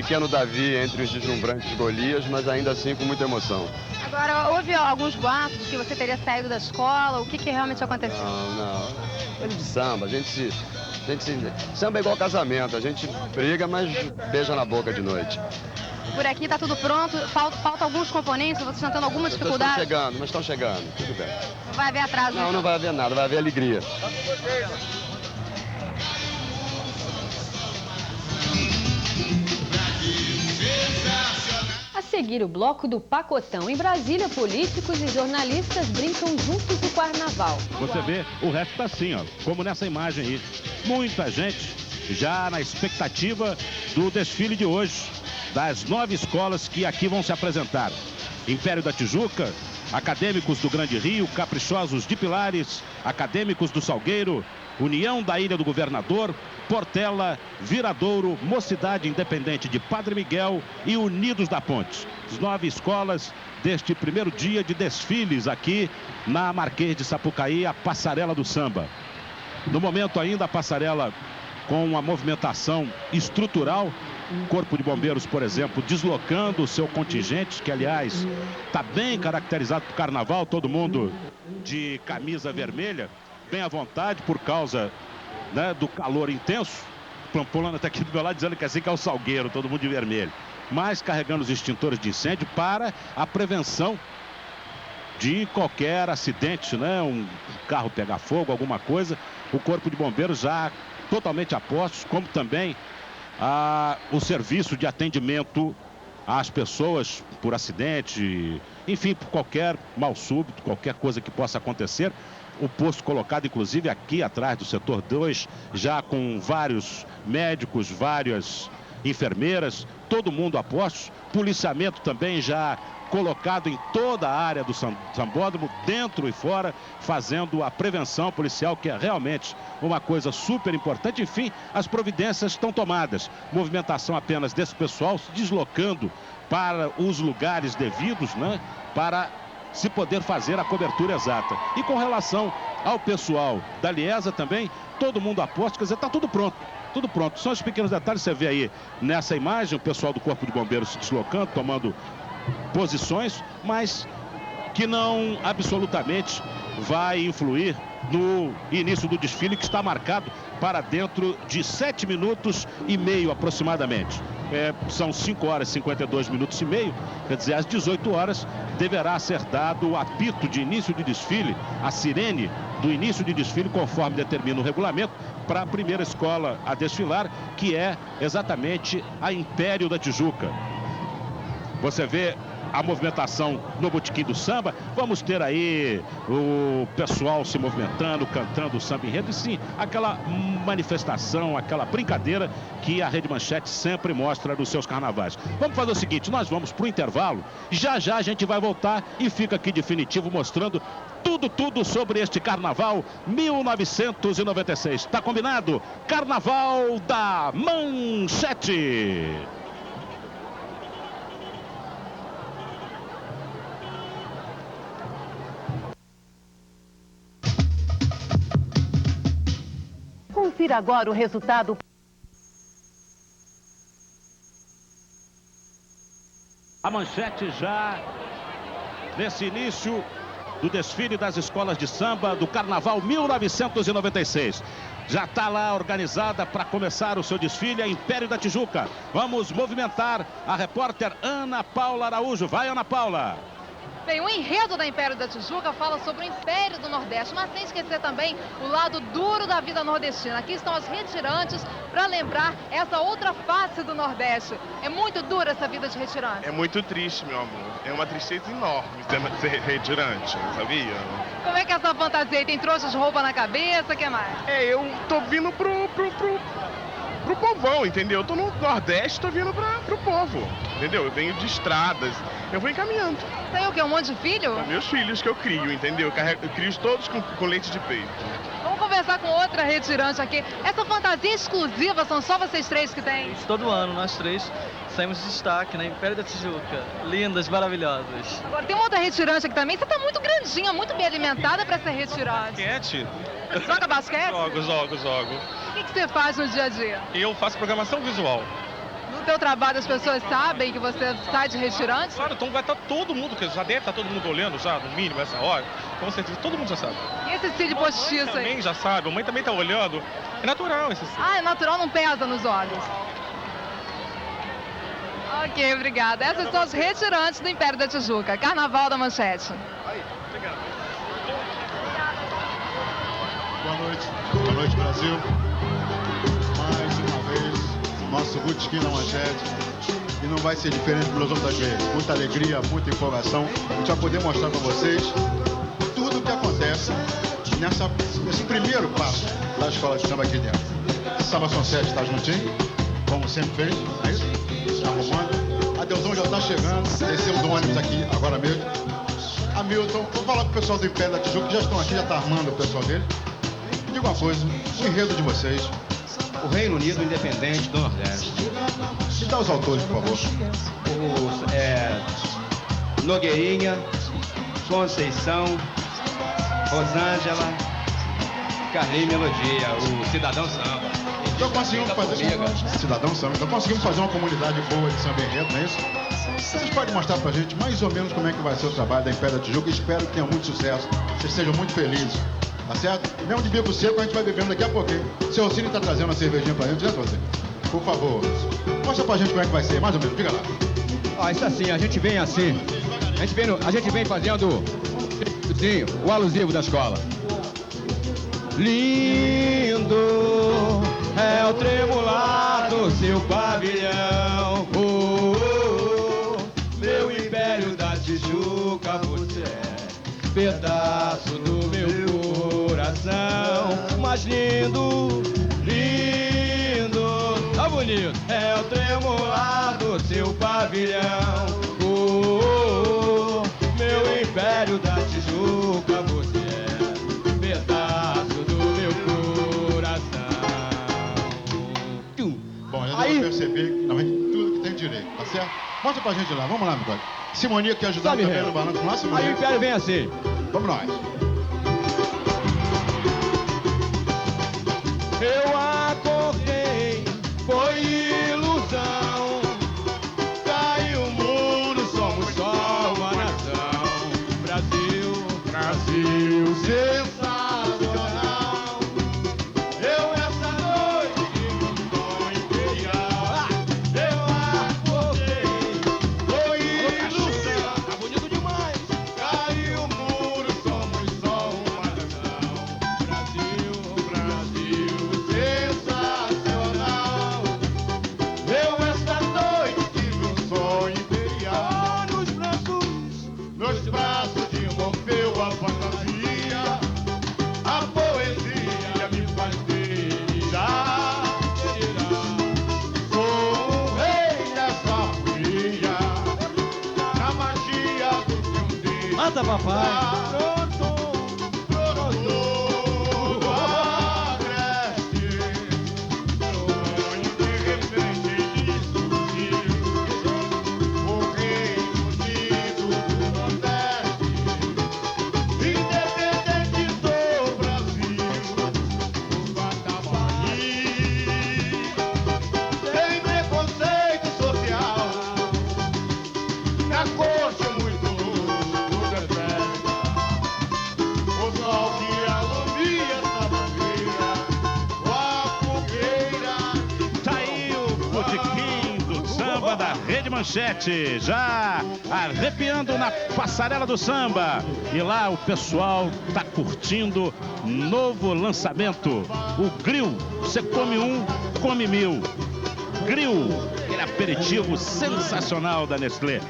Pequeno Davi entre os deslumbrantes Golias, mas ainda assim com muita emoção. Agora, houve alguns boatos de que você teria saído da escola, o que realmente aconteceu? Não. Coisa de samba, samba é igual casamento, a gente briga, mas beija na boca de noite. Por aqui tá tudo pronto, falta alguns componentes, vocês estão tendo alguma dificuldade? Estão chegando, tudo bem. Não vai haver atraso? Não, não vai haver nada, vai haver alegria. A seguir o bloco do Pacotão. Em Brasília, políticos e jornalistas brincam juntos no carnaval. Você vê, o resto tá assim, ó, como nessa imagem aí. Muita gente já na expectativa do desfile de hoje, das 9 escolas que aqui vão se apresentar. Império da Tijuca, Acadêmicos do Grande Rio, Caprichosos de Pilares, Acadêmicos do Salgueiro, União da Ilha do Governador, Portela, Viradouro, Mocidade Independente de Padre Miguel e Unidos da Ponte. As 9 escolas deste primeiro dia de desfiles aqui na Marquês de Sapucaí, a Passarela do Samba. No momento ainda a passarela com uma movimentação estrutural, o Corpo de Bombeiros, por exemplo, deslocando o seu contingente, que aliás está bem caracterizado para o carnaval, todo mundo de camisa vermelha, bem à vontade por causa, né, do calor intenso. Pulando até aqui do meu lado dizendo que assim que é o Salgueiro, todo mundo de vermelho. Mas carregando os extintores de incêndio para a prevenção de qualquer acidente, né? Um carro pegar fogo, alguma coisa. O Corpo de Bombeiros já totalmente a postos, como também o serviço de atendimento às pessoas por acidente, enfim, por qualquer mal súbito, qualquer coisa que possa acontecer. O posto colocado, inclusive, aqui atrás do setor 2, já com vários médicos, várias enfermeiras, todo mundo a postos. Policiamento também já colocado em toda a área do sambódromo, dentro e fora, fazendo a prevenção policial, que é realmente uma coisa super importante. Enfim, as providências estão tomadas. Movimentação apenas desse pessoal se deslocando para os lugares devidos, né, para se poder fazer a cobertura exata. E com relação ao pessoal da Liesa também, todo mundo aposta, quer dizer, está tudo pronto. Tudo pronto. São os pequenos detalhes, você vê aí nessa imagem, o pessoal do Corpo de Bombeiros se deslocando, tomando posições, mas que não absolutamente vai influir no início do desfile, que está marcado para dentro de 7 minutos e meio aproximadamente. São 5 horas e 52 minutos e meio, quer dizer, às 18 horas deverá ser dado o apito de início de desfile, a sirene do início de desfile, conforme determina o regulamento, para a primeira escola a desfilar, que é exatamente a Império da Tijuca. Você vê a movimentação no Botequim do Samba. Vamos ter aí o pessoal se movimentando, cantando o samba enredo, e sim, aquela manifestação, aquela brincadeira que a Rede Manchete sempre mostra nos seus carnavais. Vamos fazer o seguinte, nós vamos para o intervalo, já já a gente vai voltar e fica aqui definitivo mostrando tudo sobre este Carnaval 1996. Tá combinado? Carnaval da Manchete. Confira agora o resultado. A Manchete já nesse início do desfile das escolas de samba do Carnaval 1996. Já está lá organizada para começar o seu desfile a Império da Tijuca. Vamos movimentar a repórter Ana Paula Araújo. Vai, Ana Paula! Bem, o enredo da Império da Tijuca fala sobre o Império do Nordeste, mas sem esquecer também o lado duro da vida nordestina. Aqui estão as retirantes para lembrar essa outra face do Nordeste. É muito dura essa vida de retirante. É muito triste, meu amor. É uma tristeza enorme ser retirante, sabia? Como é que é essa fantasia aí? Tem trouxa de roupa na cabeça, o que mais? Eu tô vindo pro povão, entendeu? Eu tô no Nordeste, tô vindo pro povo, entendeu? Eu venho de estradas, eu vou encaminhando. Tem o quê? Um monte de filho? São meus filhos que eu crio, entendeu? Eu crio todos com leite de peito. Vamos conversar com outra retirante aqui. Essa fantasia exclusiva, são só vocês três que tem? Todo ano, nós três saímos de destaque na Império da Tijuca. Lindas, maravilhosas. Agora, tem uma outra retirante aqui também. Você tá muito grandinha, muito bem alimentada para ser retirante. Basquete? Joga basquete? Jogo. O que você faz no dia a dia? Eu faço programação visual. No O teu trabalho, as pessoas sabem que você sai de restaurante? Claro, então vai estar todo mundo, que já deve estar todo mundo olhando já, no mínimo, essa hora. Com certeza, todo mundo já sabe. E esse cílio postiço aí? Também já sabe, a mãe também tá olhando. É natural esse cílio. Ah, é natural, não pesa nos olhos. Ok, obrigada. Essas são as retirantes do Império da Tijuca. Carnaval da Manchete. Boa noite, Brasil. Mais uma vez, nosso botequim na Manchete. E não vai ser diferente pelas outras vezes. Muita alegria, muita empolgação. A gente vai poder mostrar para vocês tudo o que acontece nesse primeiro passo da escola de samba aqui dentro. Samba São 7 está juntinho, como sempre fez, não é isso? Está arrumando. A Deusão já está chegando, desceu do ônibus aqui agora mesmo. Hamilton, vou falar pro pessoal do Império da Tijuca, que já estão aqui, já está armando o pessoal dele. Me diga uma coisa, o enredo de vocês. O Reino Unido Independente do Nordeste. Me dá os autores, por favor. Nogueirinha, Conceição, Rosângela, Carlinhos Melodia, o Cidadão Samba. Então conseguimos fazer Cidadão Samba. Então conseguimos fazer uma comunidade boa de samba enredo, não é isso? Vocês podem mostrar pra gente mais ou menos como é que vai ser o trabalho da Império da Tijuca. Espero que tenha muito sucesso. Vocês sejam muito felizes. Tá certo? Mesmo de bico seco a gente vai bebendo daqui a pouquinho. Seu Cine tá trazendo uma cervejinha pra gente, né, você? Por favor. Mostra pra gente como é que vai ser, mais ou menos, diga lá. Ó, isso assim, a gente vem assim. A gente vem fazendo o alusivo da escola. Lindo é o tremular do seu pavilhão. Meu Império da Tijuca, você é pedaço do meu coração. Mais lindo, lindo, tá bonito. É o tremular do seu pavilhão. Meu Império da Tijuca, você é pedaço do meu coração. Bom, já deu pra perceber que tudo que tem direito, tá certo? Mostra pra gente lá, vamos lá, meu pai. Simonia quer ajudar também no balanço. Vamos lá, Simonia. Aí o Império vem assim. Vamos nós. Eu acordei, foi ilusão. Caiu o mundo, somos só uma nação. Brasil, Brasil, sensacional. Eu essa noite tive um sonho imperial. Eu acordei, foi ilusão. Tá bonito demais. Caiu o muro, somos só uma nação. Brasil, Brasil, sensacional. Eu esta noite tive um sonho imperial. Nos braços de Morfeu a fantasia, a poesia me faz delirar. Sou o rei dessa folia, na magia do seu dedo. Mata, papai. Manchete, já arrepiando na passarela do samba. E lá o pessoal tá curtindo novo lançamento. O Grill, você come um, come mil. Grill, aquele aperitivo sensacional da Nestlé.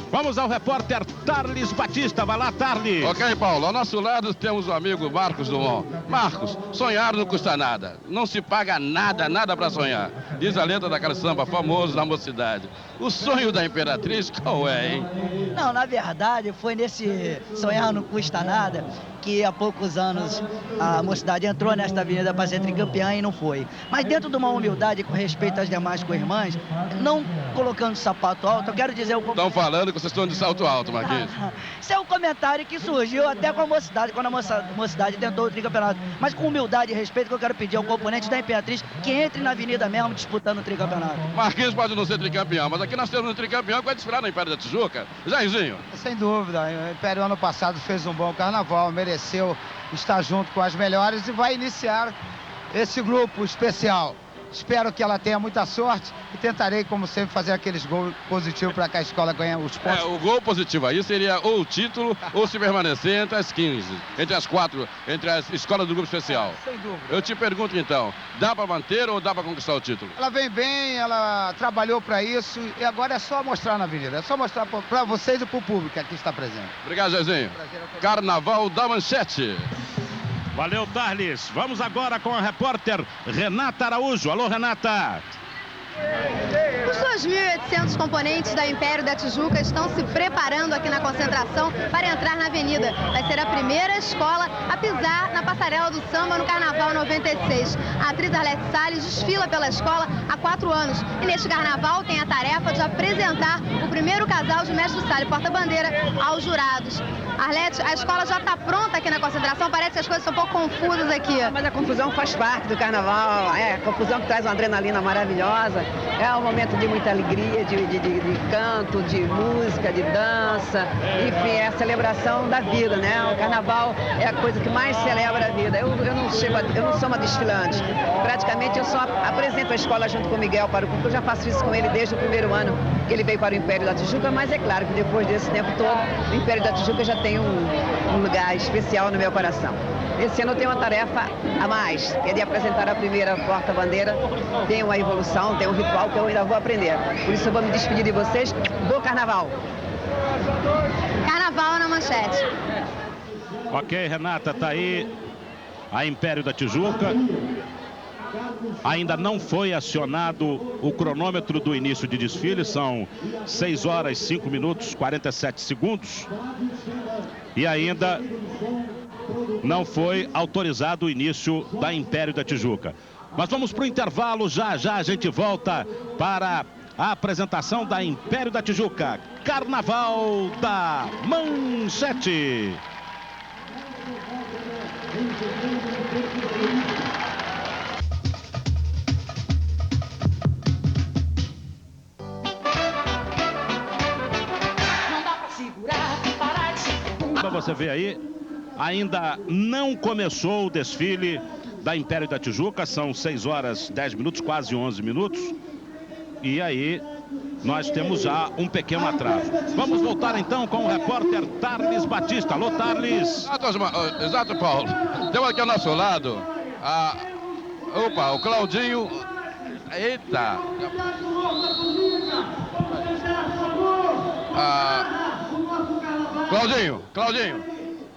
Vamos ao repórter Tarles Batista. Vai lá, Tarles. Ok, Paulo. Ao nosso lado temos o amigo Marcos Dumont. Marcos, sonhar não custa nada. Não se paga nada, nada para sonhar. Diz a letra daquele samba famoso na mocidade. O sonho da Imperatriz, qual é, hein? Não, na verdade, foi nesse sonhar não custa nada que há poucos anos a mocidade entrou nesta avenida para ser tricampeã e não foi. Mas dentro de uma humildade com respeito às demais co-irmãs, não colocando sapato alto, eu quero dizer... Estão falando que vocês estão de salto alto, Marquinhos. Isso é um comentário que surgiu até com a mocidade, quando a mocidade tentou o tricampeonato. Mas com humildade e respeito que eu quero pedir ao componente da Imperatriz que entre na avenida mesmo disputando o tricampeonato. Marquinhos pode não ser tricampeão, mas aqui nós temos um tricampeão que vai desfilar no Império da Tijuca. Jairzinho. Sem dúvida, o Império ano passado fez um bom carnaval, mereceu estar junto com as melhores e vai iniciar esse grupo especial. Espero que ela tenha muita sorte e tentarei, como sempre, fazer aqueles gols positivos para que a escola ganhe os pontos. O gol positivo aí seria ou o título ou se permanecer entre as 15, entre as 4, entre as escolas do grupo especial. Sem dúvida. Eu te pergunto então, dá para manter ou dá para conquistar o título? Ela vem bem, ela trabalhou para isso e agora é só mostrar na avenida, é só mostrar para vocês e para o público que aqui está presente. Obrigado, Jairzinho. Carnaval da Manchete. Valeu, Tarles. Vamos agora com a repórter Renata Araújo. Alô, Renata. Os 2.800 componentes da Império da Tijuca estão se preparando aqui na concentração para entrar na avenida. Vai ser a primeira escola a pisar na passarela do samba no Carnaval 96. A atriz Arlete Salles desfila pela escola há 4 anos. E neste carnaval tem a tarefa de apresentar o primeiro casal de mestre Sala e porta-bandeira aos jurados. Arlete, a escola já está pronta aqui na concentração, parece que as coisas são um pouco confusas aqui. Mas a confusão faz parte do carnaval, a confusão que traz uma adrenalina maravilhosa, é um momento de muita alegria, de canto, de música, de dança, enfim, é a celebração da vida, né? O carnaval é a coisa que mais celebra a vida. Eu não sou uma desfilante, praticamente eu só apresento a escola junto com o Miguel para o público, eu já faço isso com ele desde o primeiro ano que ele veio para o Império da Tijuca, mas é claro que depois desse tempo todo, o Império da Tijuca já tem um lugar especial no meu coração. Esse ano eu tenho uma tarefa a mais, que é de apresentar a primeira porta-bandeira. Tem uma evolução, tem um ritual que eu ainda vou aprender. Por isso eu vou me despedir de vocês. Bom carnaval! Carnaval na Manchete. Ok, Renata, tá aí a Império da Tijuca. Ainda não foi acionado o cronômetro do início de desfile, são 6 horas, 5 minutos, 47 segundos. E ainda não foi autorizado o início da Império da Tijuca. Mas vamos para o intervalo, já a gente volta para a apresentação da Império da Tijuca, Carnaval da Manchete. Você vê aí, ainda não começou o desfile da Império da Tijuca, são 6 horas 10 minutos, quase 11 minutos, e aí nós temos já um pequeno atraso. Vamos voltar então com o repórter Tarles Batista. Alô, Tarles. Exato, Paulo. Temos aqui ao nosso lado o Claudinho. Eita. Claudinho,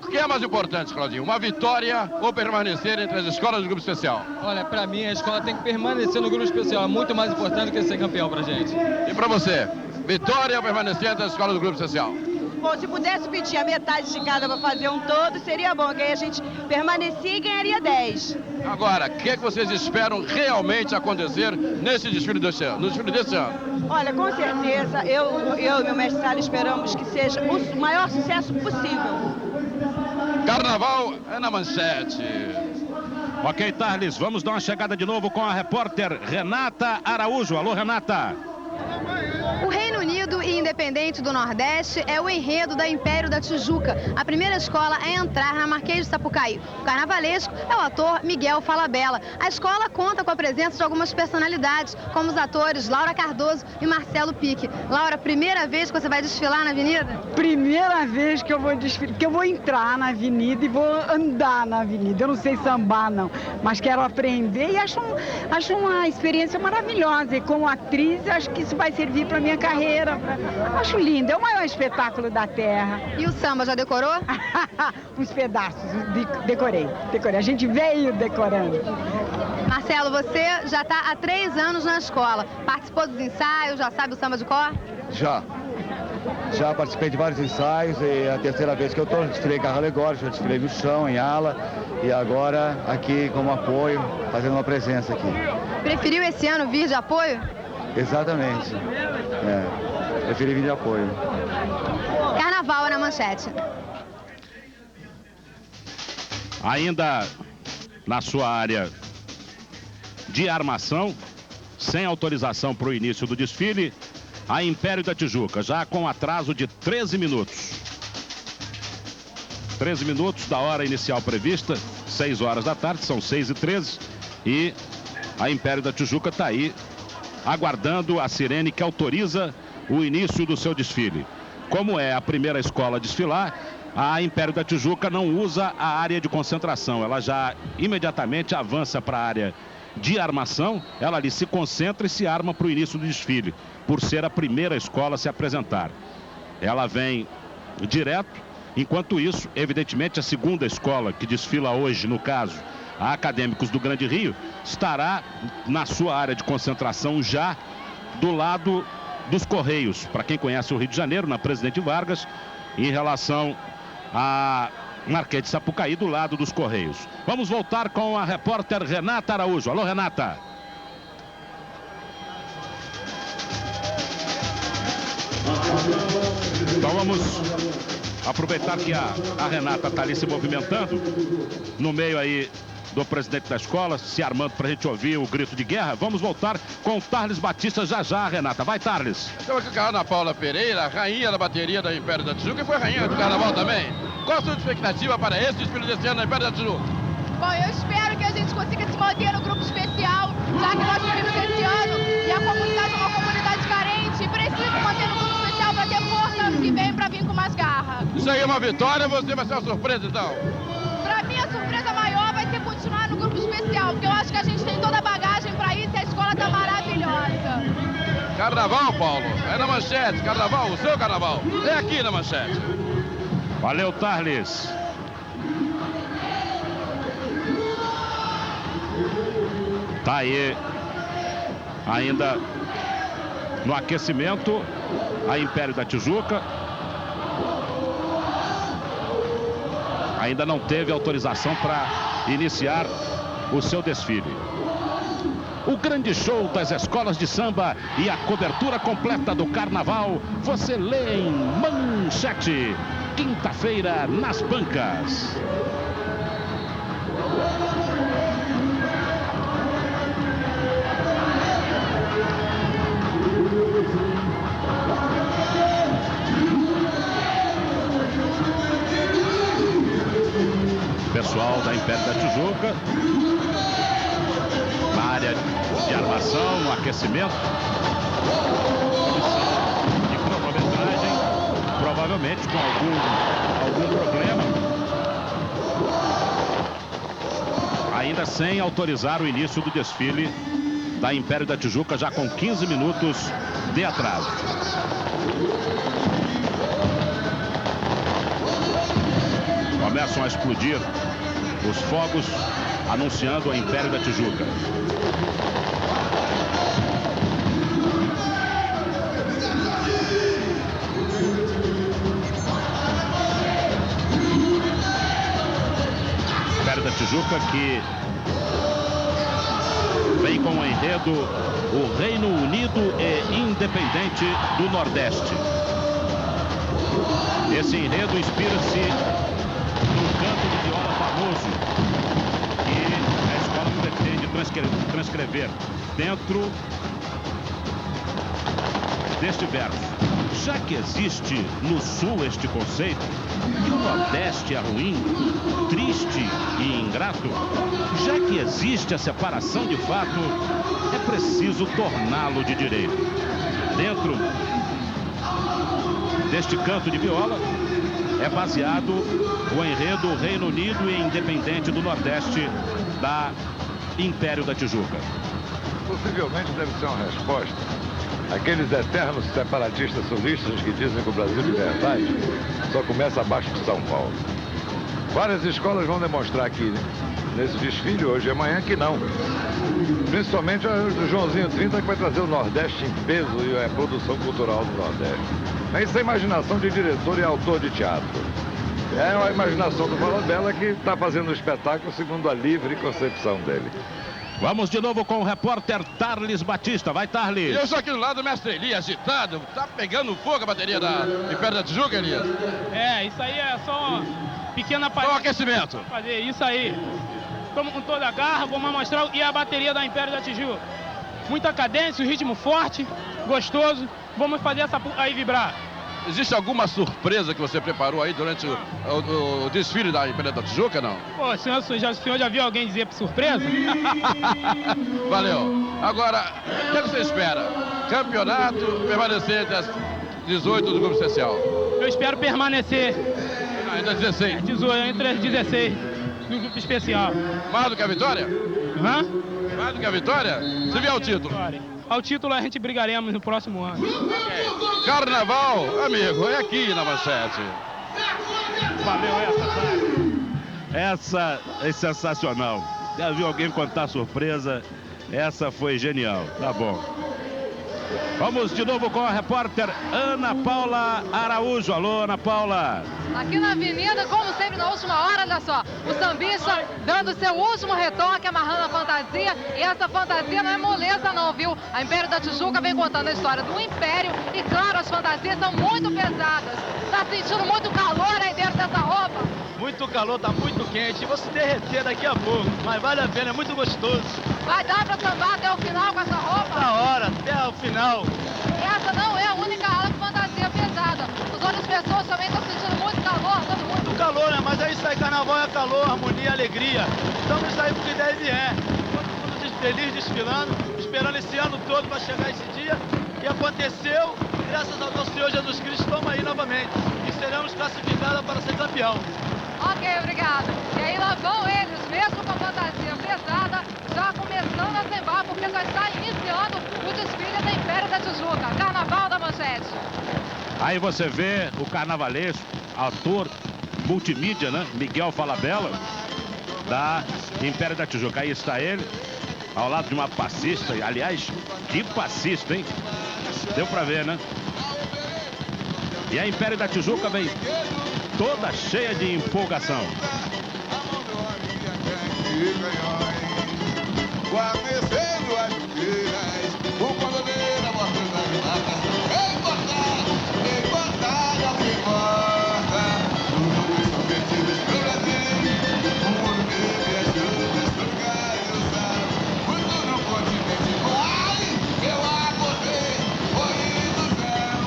o que é mais importante, Claudinho? Uma vitória ou permanecer entre as escolas do grupo especial? Olha, pra mim a escola tem que permanecer no grupo especial, é muito mais importante que ser campeão pra gente. E pra você, vitória ou permanecer entre as escolas do grupo especial? Bom, se pudesse pedir a metade de cada para fazer um todo, seria bom, que aí a gente permanecia e ganharia 10. Agora, o que vocês esperam realmente acontecer nesse desfile desse ano? No desfile desse ano? Olha, com certeza, eu e meu mestre Sala esperamos que seja o maior sucesso possível. Carnaval é na Manchete. Ok, Tarles, vamos dar uma chegada de novo com a repórter Renata Araújo. Alô, Renata. O Reino Unido e Independente do Nordeste é o enredo da Império da Tijuca, a primeira escola a entrar na Marquês de Sapucaí. O carnavalesco é o ator Miguel Falabella. A escola conta com a presença de algumas personalidades, como os atores Laura Cardoso e Marcelo Pique. Laura, primeira vez que você vai desfilar na avenida? Primeira vez que eu vou desfilar, porque eu vou entrar na avenida e vou andar na avenida. Eu não sei sambar, não, mas quero aprender e acho uma experiência maravilhosa. E como atriz, acho que isso vai servir para minha carreira. Acho lindo, é o maior espetáculo da terra. E o samba já decorou? Uns pedaços, decorei. A gente veio decorando. Marcelo, você já está há 3 anos na escola. Participou dos ensaios, já sabe o samba de cor? Já participei de vários ensaios e é a terceira vez que eu estou. Desfilei em carro alegórico, já desfilei no chão, em ala e agora aqui como apoio, fazendo uma presença aqui. Preferiu esse ano vir de apoio? Exatamente. Preferi vir de apoio. Carnaval na manchete. Ainda na sua área de armação, sem autorização para o início do desfile, a Império da Tijuca, já com atraso de 13 minutos. 13 minutos da hora inicial prevista, 6 horas da tarde, são 6h13, e a Império da Tijuca está aí, aguardando a sirene que autoriza o início do seu desfile. Como é a primeira escola a desfilar, a Império da Tijuca não usa a área de concentração, ela já imediatamente avança para a área de armação, ela ali se concentra e se arma para o início do desfile, por ser a primeira escola a se apresentar. Ela vem direto, enquanto isso, evidentemente, a segunda escola que desfila hoje, no caso, a Acadêmicos do Grande Rio, estará na sua área de concentração já do lado dos Correios. Para quem conhece o Rio de Janeiro, na Presidente Vargas, em relação a Marquês de Sapucaí, do lado dos Correios. Vamos voltar com a repórter Renata Araújo. Alô, Renata. Então vamos aproveitar que a Renata está ali se movimentando no meio aí do presidente da escola, se armando para a gente ouvir o grito de guerra. Vamos voltar com o Tarles Batista já, Renata. Vai, Tarles. Estamos aqui com a Ana Paula Pereira, rainha da bateria da Império da Tijuca, e foi rainha do carnaval também. Qual a sua expectativa para esse desfile desse ano na Império da Tijuca? Bom, eu espero que a gente consiga se manter no grupo especial, já que nós tivemos esse ano e a comunidade é uma comunidade carente e precisa manter no grupo especial para ter força ano que vem para vir com mais garra. Isso aí é uma vitória, você vai ser uma surpresa então? Para mim a surpresa maior vai ser continuar no grupo especial, porque eu acho que a gente tem toda a bagagem para isso e a escola está maravilhosa. Carnaval, Paulo, é na manchete, carnaval, o seu carnaval, é aqui na manchete. Valeu, Tarles. Tá aí, ainda no aquecimento, a Império da Tijuca. Ainda não teve autorização para iniciar o seu desfile. O grande show das escolas de samba e a cobertura completa do carnaval você lê em manchete. Quinta-feira nas bancas. Pessoal da Império da Tijuca, na área de armação, no aquecimento, de cronometragem, provavelmente com algum problema, ainda sem autorizar o início do desfile da Império da Tijuca, já com 15 minutos de atraso. Começam a explodir os fogos, anunciando a Império da Tijuca. Império da Tijuca que vem com o enredo O Reino Unido e Independente do Nordeste. Esse enredo inspira-se num canto de viola famoso que a escola pretende transcrever dentro deste verso. Já que existe no Sul este conceito que o Nordeste é ruim, triste e ingrato, já que existe a separação de fato, é preciso torná-lo de direito. Dentro deste canto de viola é baseado o enredo Reino Unido e Independente do Nordeste da Império da Tijuca. Possivelmente deve ser uma resposta àqueles eternos separatistas sulistas que dizem que o Brasil de verdade só começa abaixo de São Paulo. Várias escolas vão demonstrar aqui, nesse desfile, hoje e amanhã, que não. Principalmente o Joãozinho 30, que vai trazer o Nordeste em peso e a produção cultural do Nordeste. Isso é imaginação de diretor e autor de teatro. É a imaginação do Valabella que está fazendo o espetáculo segundo a livre concepção dele. Vamos de novo com o repórter Tarles Batista. Vai, Tarles. Eu estou aqui do lado do mestre Elias, agitado. Tá pegando fogo a bateria da Império da Tijuca, Elias? É, isso aí é só uma pequena parte. Só um aquecimento. Fazer isso aí. Estamos com toda a garra, vamos mostrar. E a bateria da Império da Tijuca. Muita cadência, o ritmo forte, gostoso. Vamos fazer essa aí vibrar. Existe alguma surpresa que você preparou aí durante o desfile da Império da Tijuca, não? Pô, o senhor já viu alguém dizer surpresa? Valeu. Agora, o que você espera? Campeonato, permanecer entre as 18 do grupo especial? Eu espero permanecer. Ainda 16? 18, entre as 16 do grupo especial. Mais do que a vitória? Hã? Mais do que a vitória? Se vier o título? Ao título a gente brigaremos no próximo ano. Okay. Carnaval, amigo, é aqui na Manchete. Valeu essa é sensacional. Já viu alguém contar surpresa? Essa foi genial. Tá bom. Vamos de novo com a repórter Ana Paula Araújo. Alô, Ana Paula. Aqui na avenida, como sempre, na última hora, olha só, o sambista dando seu último retoque, amarrando a fantasia, e essa fantasia não é moleza não, viu? A Império da Tijuca vem contando a história do Império e, claro, as fantasias são muito pesadas. Tá sentindo muito calor aí dentro dessa roupa? Muito calor, tá muito quente, vou se derreter daqui a pouco, mas vale a pena, é muito gostoso. Vai dar pra sambar até o final com essa roupa? Na hora, até o final. Essa não é a única ala de fantasia pesada. As outras pessoas também estão sentindo muito calor, muito calor, né? Mas é isso aí, carnaval é calor, harmonia, alegria. Estamos aí porque deve é. Todo mundo feliz desfilando, esperando esse ano todo para chegar esse dia. E aconteceu, graças ao nosso Senhor Jesus Cristo, estamos aí novamente. E seremos classificados para ser campeão. Ok, obrigado. E aí lá vão eles, mesmo com a fantasia pesada, já começando a sembar, porque já está iniciando o desfile da Império da Tijuca, Carnaval da Manchete. Aí você vê o carnavalesco, ator multimídia, né? Miguel Falabella, da Império da Tijuca. Aí está ele, ao lado de uma passista. Aliás, que passista, hein? Deu pra ver, né? E a Império da Tijuca vem toda cheia de empolgação. Guarnecendo as fogueiras, o condoleiro abordando as matas. Importar é o que importa. Tudo são perdidos pro Brasil. O ouro negro e as chuvas pro Caiuçal. Muito no continente. Ai, eu acordei, foi ilusão.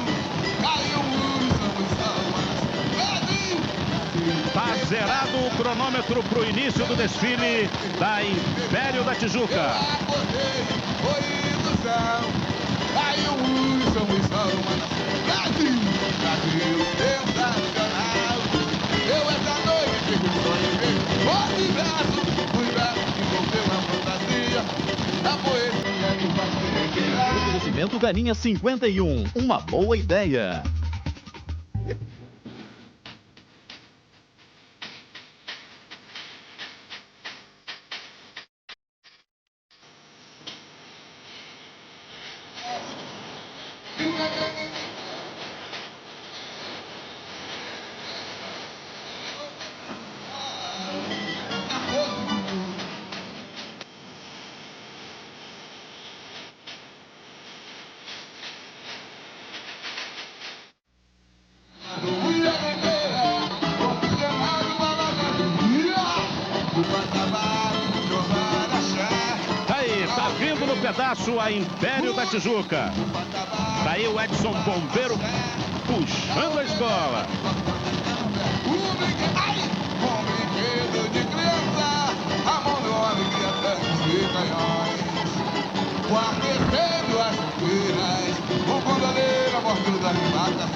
Caiu o muro, somos salvas. Brasil! Tá zerado o cronômetro pro início do desfile da Império da Tijuca. Acordei, foi ilusão. Caiu o muro, somos salvas. Brasil, Brasil, sensacional. Eu essa noite tive um sonho ver. Os braços envolveu a fantasia. A poesia do passeio. Oferecimento Galinha 51, uma boa ideia. Pedaço a Império da Tijuca. Daí o Edson Bombeiro puxando a escola. Um brinquedo de criança, a mão do homem cria tanques e canhões. Guarnecendo as fogueiras, o condoleiro a bordo das matas.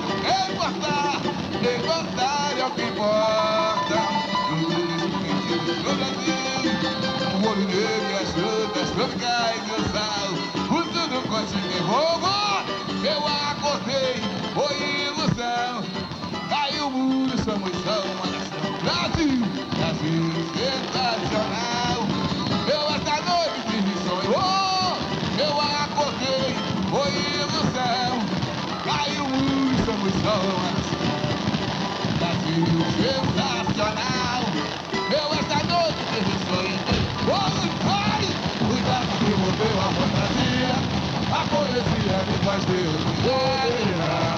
Importar é o que importa. Tudo sentidos no Brasil. O ouro negro e as frutas tropicais e o sal. O tudo continente roubou. Eu acordei, foi ilusão. Caiu o muro, somos só uma nação. Brasil, Brasil, sensacional. Eu essa noite tive sonho. Oh, eu acordei, foi ilusão. Caiu o muro, somos só uma nação. Brasil, sensacional. Eu essa noite tive sonho. Oh, vai, meu amor trazia, a poesia me faz delirar.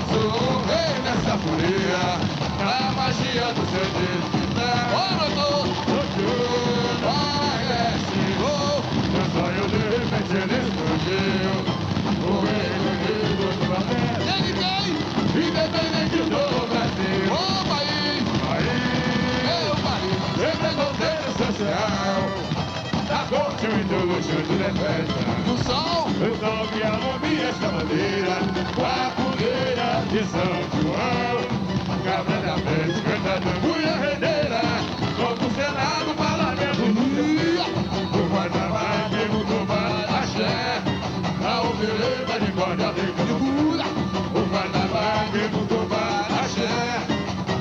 Sou o rei dessa folia, a magia do seu despertar. Oi, doutor! Parece meu sonho de repente ele surgiu. O rei do Nordeste. Ele vem, independente do Brasil. O país, meu país, sempre é governo social. Da corte e do luxo do defesa. Do sol, o sol que alumia esta bandeira. Com a fogueira de São João. Cabra da vez, cantando mulher rendeira. Como o Senado, parlamento, o guarda-mar, perguntou para axé. A ovelha de corda de cura. O guarda-mar, perguntou para axé.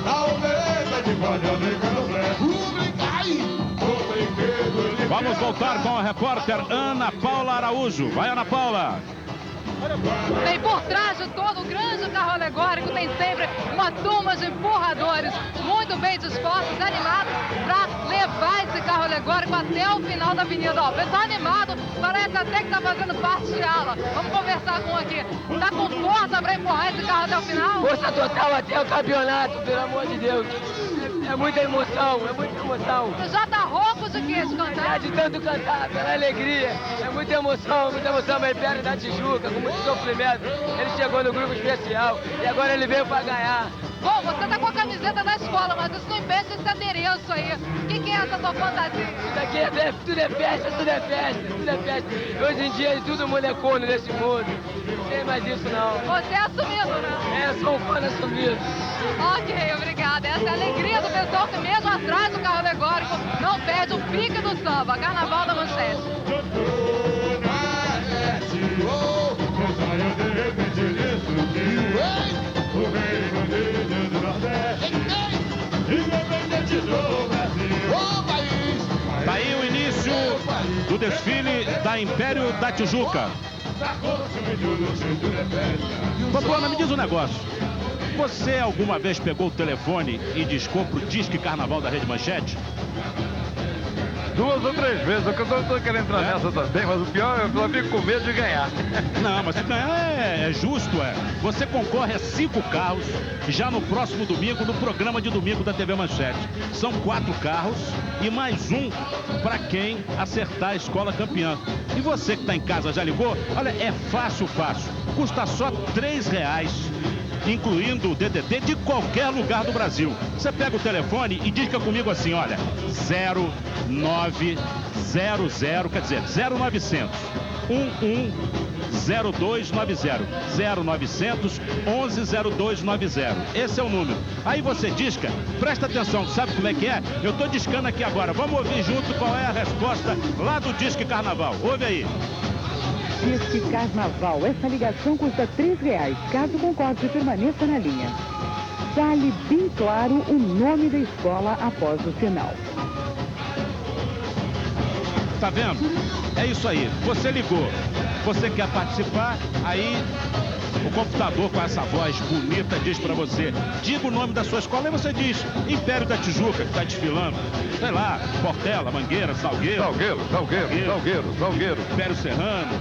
A ovelha de corda de candomblé. Vamos voltar com a repórter Ana Paula Araújo. Vai, Ana Paula. Bem, por trás de todo o grande carro alegórico tem sempre uma turma de empurradores muito bem dispostos, animados para levar esse carro alegórico até o final da avenida. Ó, o pessoal animado, parece até que está fazendo parte de ala. Vamos conversar com um aqui. Tá com força para empurrar esse carro até o final? Força total até o campeonato, pelo amor de Deus. É muita emoção, é muita emoção. Você já tá rouco de quê? De cantar? É de tanto cantar, pela alegria. É muita emoção, mas Império da Tijuca, com muito sofrimento. Ele chegou no grupo especial e agora ele veio pra ganhar. Bom, você tá com a camiseta da escola, mas isso não impede esse adereço aí. O que é essa tua fantasia? Isso aqui tudo é festa, tudo é festa, tudo é festa. Hoje em dia é tudo molecono nesse mundo. Não tem mais isso não. Você é assumido, né? É, sou um fã assumido. Ok, obrigada. Essa é a alegria do pessoal que mesmo atrás do carro alegórico não perde o pique do samba. Carnaval da Manchete. Tá aí o início do desfile da Império da Tijuca. Papuana, me diz um negócio. Você alguma vez pegou o telefone e discou pro Disque Carnaval da Rede Manchete? 2 ou 3 vezes, eu tô querendo entrar nessa também, mas o pior é que eu fico com medo de ganhar. Não, mas se ganhar é justo, é. Você concorre a 5 carros já no próximo domingo, no programa de domingo da TV Manchete. São 4 carros e mais um para quem acertar a escola campeã. E você que está em casa já ligou? Olha, é fácil. Custa só R$3, incluindo o DDD de qualquer lugar do Brasil. Você pega o telefone e diz comigo assim, olha, 0900, quer dizer, 0900 110290, 0900 110290. Esse é o número. Aí você disca, presta atenção, sabe como é que é? Eu tô discando aqui agora. Vamos ouvir junto qual é a resposta lá do Disque Carnaval. Ouve aí. Disque Carnaval. Essa ligação custa R$3. Caso concorde, permaneça na linha. Fale bem claro o nome da escola após o sinal. Tá vendo? É isso aí. Você ligou. Você quer participar? Aí o computador com essa voz bonita diz pra você, diga o nome da sua escola e você diz Império da Tijuca, que tá desfilando. Sei lá, Portela, Mangueira, Salgueiro. Salgueiro. Império Serrano,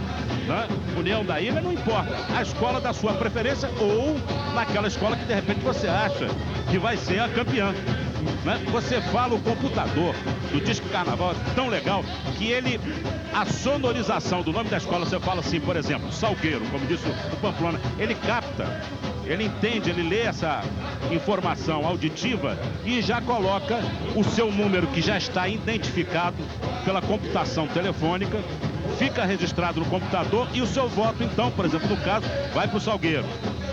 né? União da Ilha, não importa. A escola da sua preferência ou naquela escola que de repente você acha que vai ser a campeã. Né? Você fala, o computador do Disque Carnaval é tão legal que ele, a sonorização do nome da escola, você fala assim, por exemplo, Salgueiro, como disse o Pamplona, ele capta, ele entende, ele lê essa informação auditiva e já coloca o seu número, que já está identificado pela computação telefônica, fica registrado no computador e o seu voto, então, por exemplo, no caso, vai para o Salgueiro.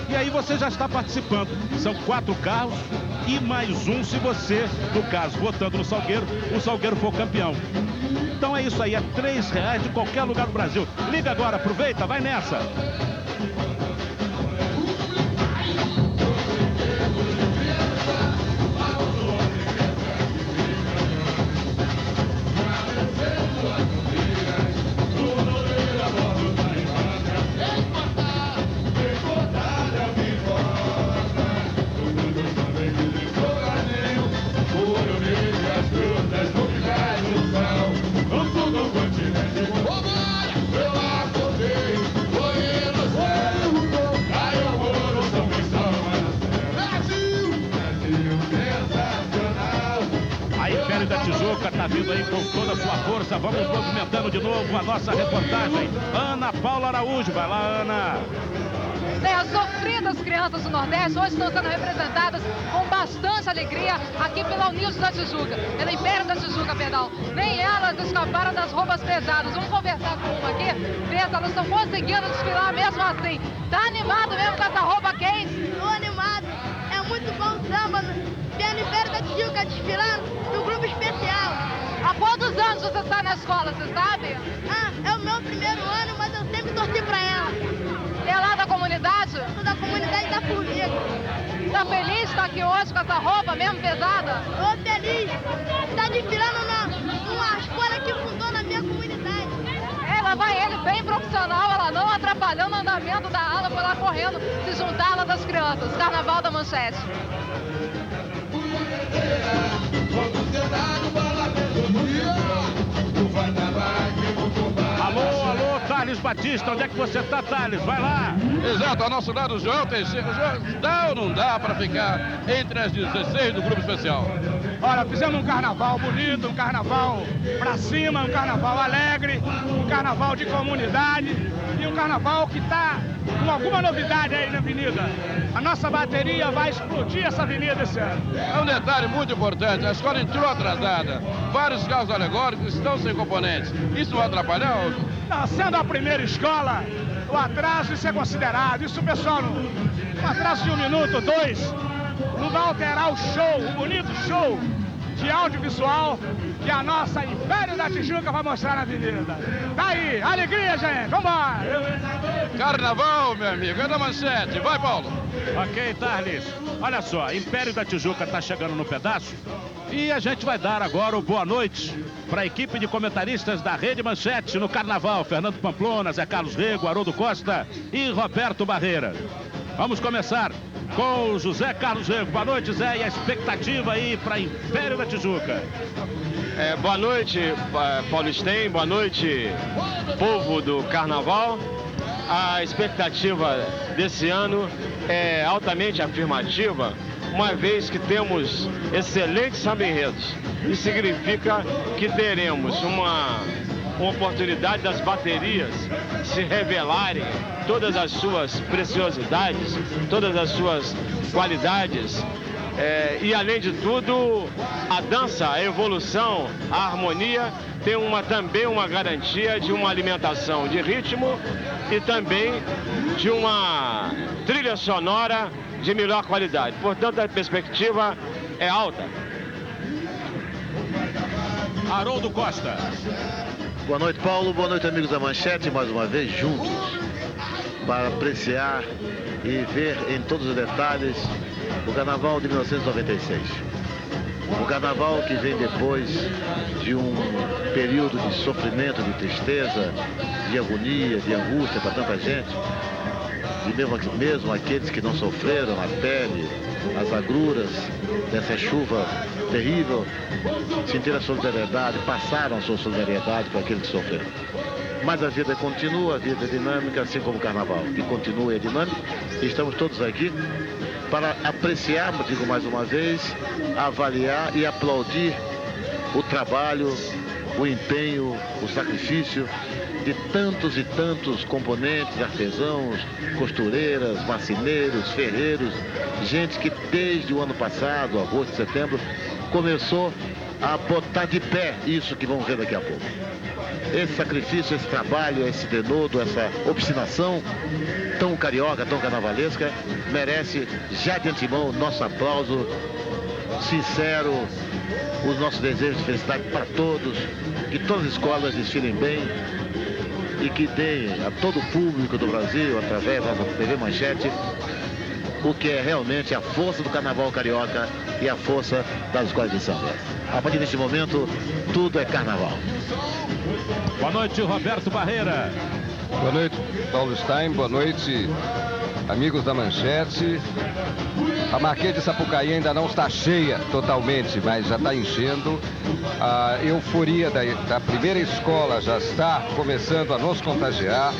E aí você já está participando. São 4 carros e mais um se você, no caso, votando no Salgueiro, o Salgueiro for campeão. Então é isso aí, é R$3 de qualquer lugar do Brasil. Liga agora, aproveita, vai nessa. da Tijuca está vindo aí com toda a sua força. Vamos movimentando de novo a nossa reportagem. Ana Paula Araújo, vai lá, Ana. As sofridas crianças do Nordeste hoje estão sendo representadas com bastante alegria aqui pela Unilson da Tijuca, pelo Império da Tijuca, perdão. Nem elas escaparam das roupas pesadas. Vamos conversar com uma aqui, ver se elas estão conseguindo desfilar mesmo assim. Tá animado mesmo com essa roupa quente? Estou animado. É muito bom o samba. Ver o Império da Tijuca desfilando no grupo especial. Há quantos anos você está na escola, você sabe? É o meu primeiro ano, mas eu sempre torci pra ela. É lá da comunidade? Sou da comunidade da Formiga. Tá feliz de estar aqui hoje com essa roupa mesmo pesada? Tô feliz. Tá desfilando numa escola que fundou na minha comunidade. Ela vai, ele bem profissional, ela não atrapalhando o andamento da ala, foi lá correndo se juntar à ala das crianças. Carnaval da Manchete. Alô, Thales Batista, onde é que você tá, Thales? Vai lá. Exato, ao nosso lado o João Teixeira. Dá ou não dá para ficar entre as 16 do grupo especial? Olha, fizemos um carnaval bonito, um carnaval pra cima, um carnaval alegre, um carnaval de comunidade e um carnaval que tá com alguma novidade aí na avenida. A nossa bateria vai explodir essa avenida esse ano. É um detalhe muito importante, a escola entrou atrasada. Vários carros alegóricos estão sem componentes. Isso vai atrapalhar? Não, sendo a primeira escola, o atraso isso é considerado. Isso, pessoal, um atraso de 1 minuto, 2, não vai alterar o show, o bonito show de audiovisual que a nossa Império da Tijuca vai mostrar na avenida. Tá aí, alegria, gente, vambora! Carnaval, meu amigo, é da Manchete. Vai, Paulo. Ok, Thales. Olha só, Império da Tijuca está chegando no pedaço e a gente vai dar agora o boa noite para a equipe de comentaristas da Rede Manchete no Carnaval. Fernando Pamplona, Zé Carlos Rego, Haroldo Costa e Roberto Barreira. Vamos começar com o José Carlos Rego. Boa noite, Zé, e a expectativa aí para Império da Tijuca. Boa noite, Paulo Stein, boa noite, povo do Carnaval. A expectativa desse ano é altamente afirmativa, uma vez que temos excelentes samba-enredos. Isso significa que teremos uma oportunidade das baterias se revelarem todas as suas preciosidades, todas as suas qualidades. E além de tudo, a dança, a evolução, a harmonia tem também uma garantia de uma alimentação de ritmo e também de uma trilha sonora de melhor qualidade. Portanto, a perspectiva é alta. Haroldo Costa. Boa noite, Paulo. Boa noite, amigos da Manchete. Mais uma vez juntos para apreciar e ver em todos os detalhes o Carnaval de 1996. O Carnaval que vem depois de um período de sofrimento, de tristeza, de agonia, de angústia para tanta gente. E mesmo aqueles que não sofreram na pele as agruras dessa chuva terrível, sentiram a solidariedade, passaram a sua solidariedade para aqueles que sofreram. Mas a vida continua, a vida é dinâmica, assim como o Carnaval. E continua e é dinâmico. E estamos todos aqui para apreciarmos, digo mais uma vez, avaliar e aplaudir o trabalho, o empenho, o sacrifício de tantos e tantos componentes, artesãos, costureiras, marceneiros, ferreiros, gente que desde o ano passado, agosto, setembro, começou a botar de pé isso que vamos ver daqui a pouco. Esse sacrifício, esse trabalho, esse denodo, essa obstinação tão carioca, tão carnavalesca, merece já de antemão nosso aplauso sincero, os nossos desejos de felicidade para todos, que todas as escolas desfilem bem e que deem a todo o público do Brasil, através da TV Manchete, o que é realmente a força do carnaval carioca e a força das escolas de samba. A partir deste momento, tudo é carnaval. Boa noite, Roberto Barreira. Boa noite, Paulo Stein. Boa noite, amigos da Manchete. A Marquês de Sapucaí ainda não está cheia totalmente, mas já está enchendo. A euforia da primeira escola já está começando a nos contagiar.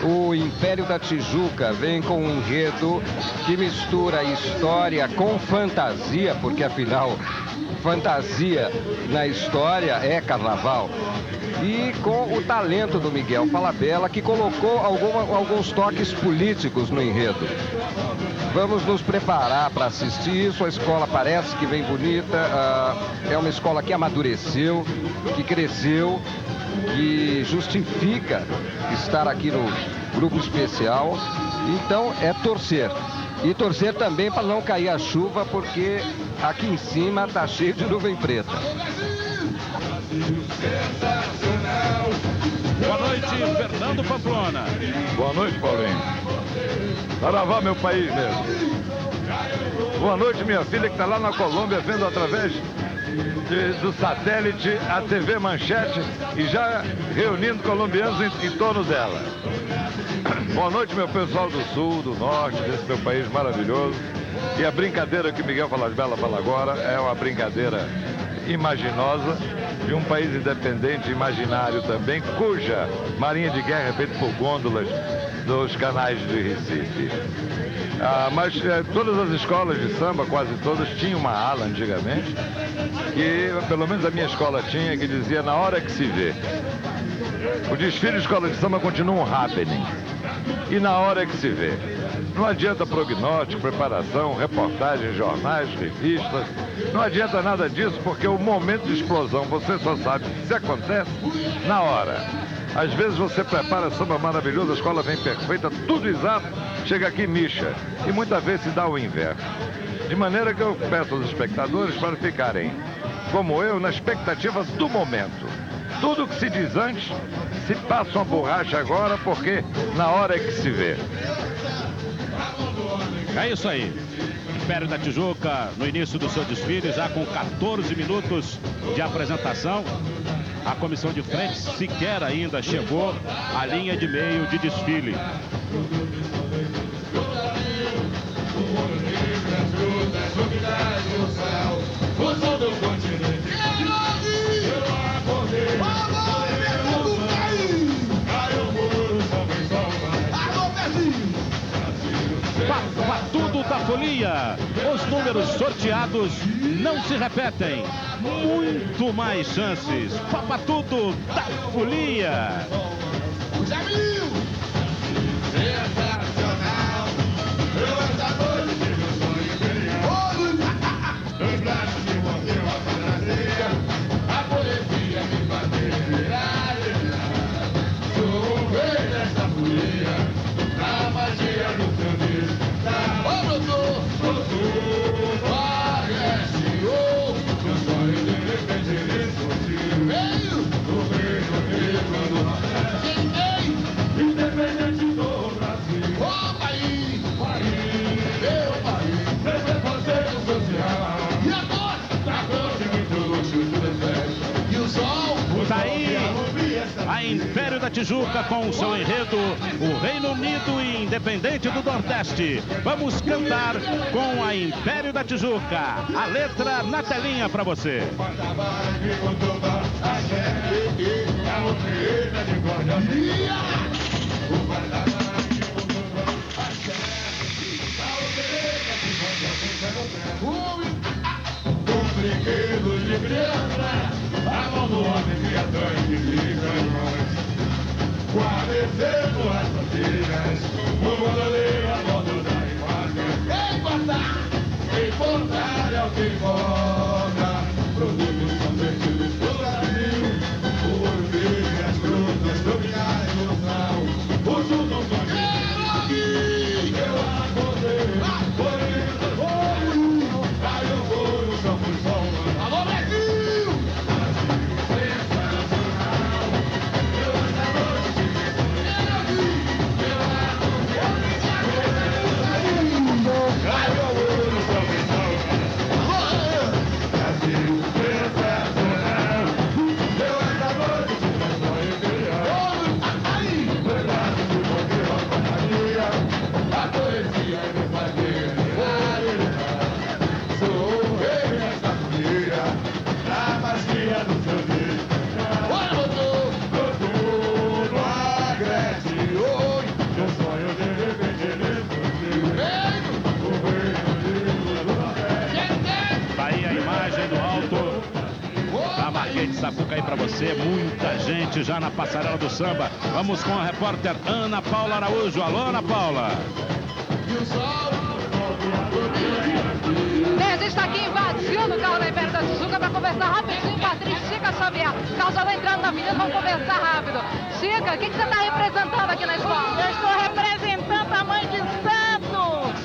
O Império da Tijuca vem com um enredo que mistura história com fantasia, porque afinal fantasia na história é carnaval. E com o talento do Miguel Falabella, que colocou alguns toques políticos no enredo. Vamos nos preparar para assistir isso. A escola parece que vem bonita. É uma escola que amadureceu, que cresceu, que justifica estar aqui no grupo especial. Então é torcer. E torcer também para não cair a chuva, porque aqui em cima está cheio de nuvem preta. Boa noite, Fernando Pamplona. Boa noite, Paulinho. Saravá, meu país mesmo. Boa noite, minha filha, que está lá na Colômbia, vendo através do satélite a TV Manchete e já reunindo colombianos em torno dela. Boa noite, meu pessoal do sul, do norte, desse meu país maravilhoso. E a brincadeira que Miguel Falabella fala agora é uma brincadeira imaginosa de um país independente, imaginário também, cuja marinha de guerra é feita por gôndolas dos canais de Recife. Mas todas as escolas de samba, quase todas, tinham uma ala antigamente, que pelo menos a minha escola tinha, que dizia na hora que se vê. O desfile de escola de samba continua um happening. E na hora que se vê. Não adianta prognóstico, preparação, reportagens, jornais, revistas. Não adianta nada disso, porque o momento de explosão, você só sabe se acontece na hora. Às vezes você prepara samba maravilhoso, a escola vem perfeita, tudo exato, chega aqui micha. E muitas vezes se dá o inverso. De maneira que eu peço aos espectadores para ficarem, como eu, na expectativa do momento. Tudo que se diz antes, se passa uma borracha agora, porque na hora é que se vê. É isso aí. Império da Tijuca, no início do seu desfile, já com 14 minutos de apresentação. A comissão de frente sequer ainda chegou à linha de meio de desfile. Papatudo da Folia. Os números sorteados não se repetem. Muito mais chances. Papatudo da Folia. Sensacional. Eu essa noite tive um sonho perigoso. Os braços de você uma fantasia. A poesia me faz virar. Sou um rei dessa folia. A magia do seu disco. Ô, doutor! Doutor! Parece o meu sonho de repente ele surgiu. Veio! Do meio do Nordeste. Independente do Brasil. Ô, país! Meu país! Preservação social. E agora? Tá doce, muito luxo, tudo é festa. E o sol? Daí, a Império da Tijuca com o seu enredo, o Reino Unido e Independente do Nordeste. Vamos cantar com a Império da Tijuca. A letra na telinha para você. Um brinquedo de criança, a mão do homem cria tanques e canhões. Guardecendo as fatigas, o bandoleiro a bordo da embarcação. Importar é o que importa. Produtos são vendidos pro Brasil. O ouro verde e as frutas tropicais do sal. O sul não pode aqui. Eu acordei, por isso eu vou. Aí eu vou no campo de sol. Alô, Brasil! Sensacional. Eu essa noite Sapucaí para você, muita gente já na passarela do samba. Vamos com a repórter Ana Paula Araújo. Alô, Ana Paula. A gente está aqui invadindo o carro da Império da Tijuca para conversar rapidinho com a atriz Chica Xavier. O carro já está entrando na avenida, vamos conversar rápido. Chica, o que você está representando aqui na escola? Eu estou representando a Mãe de Santos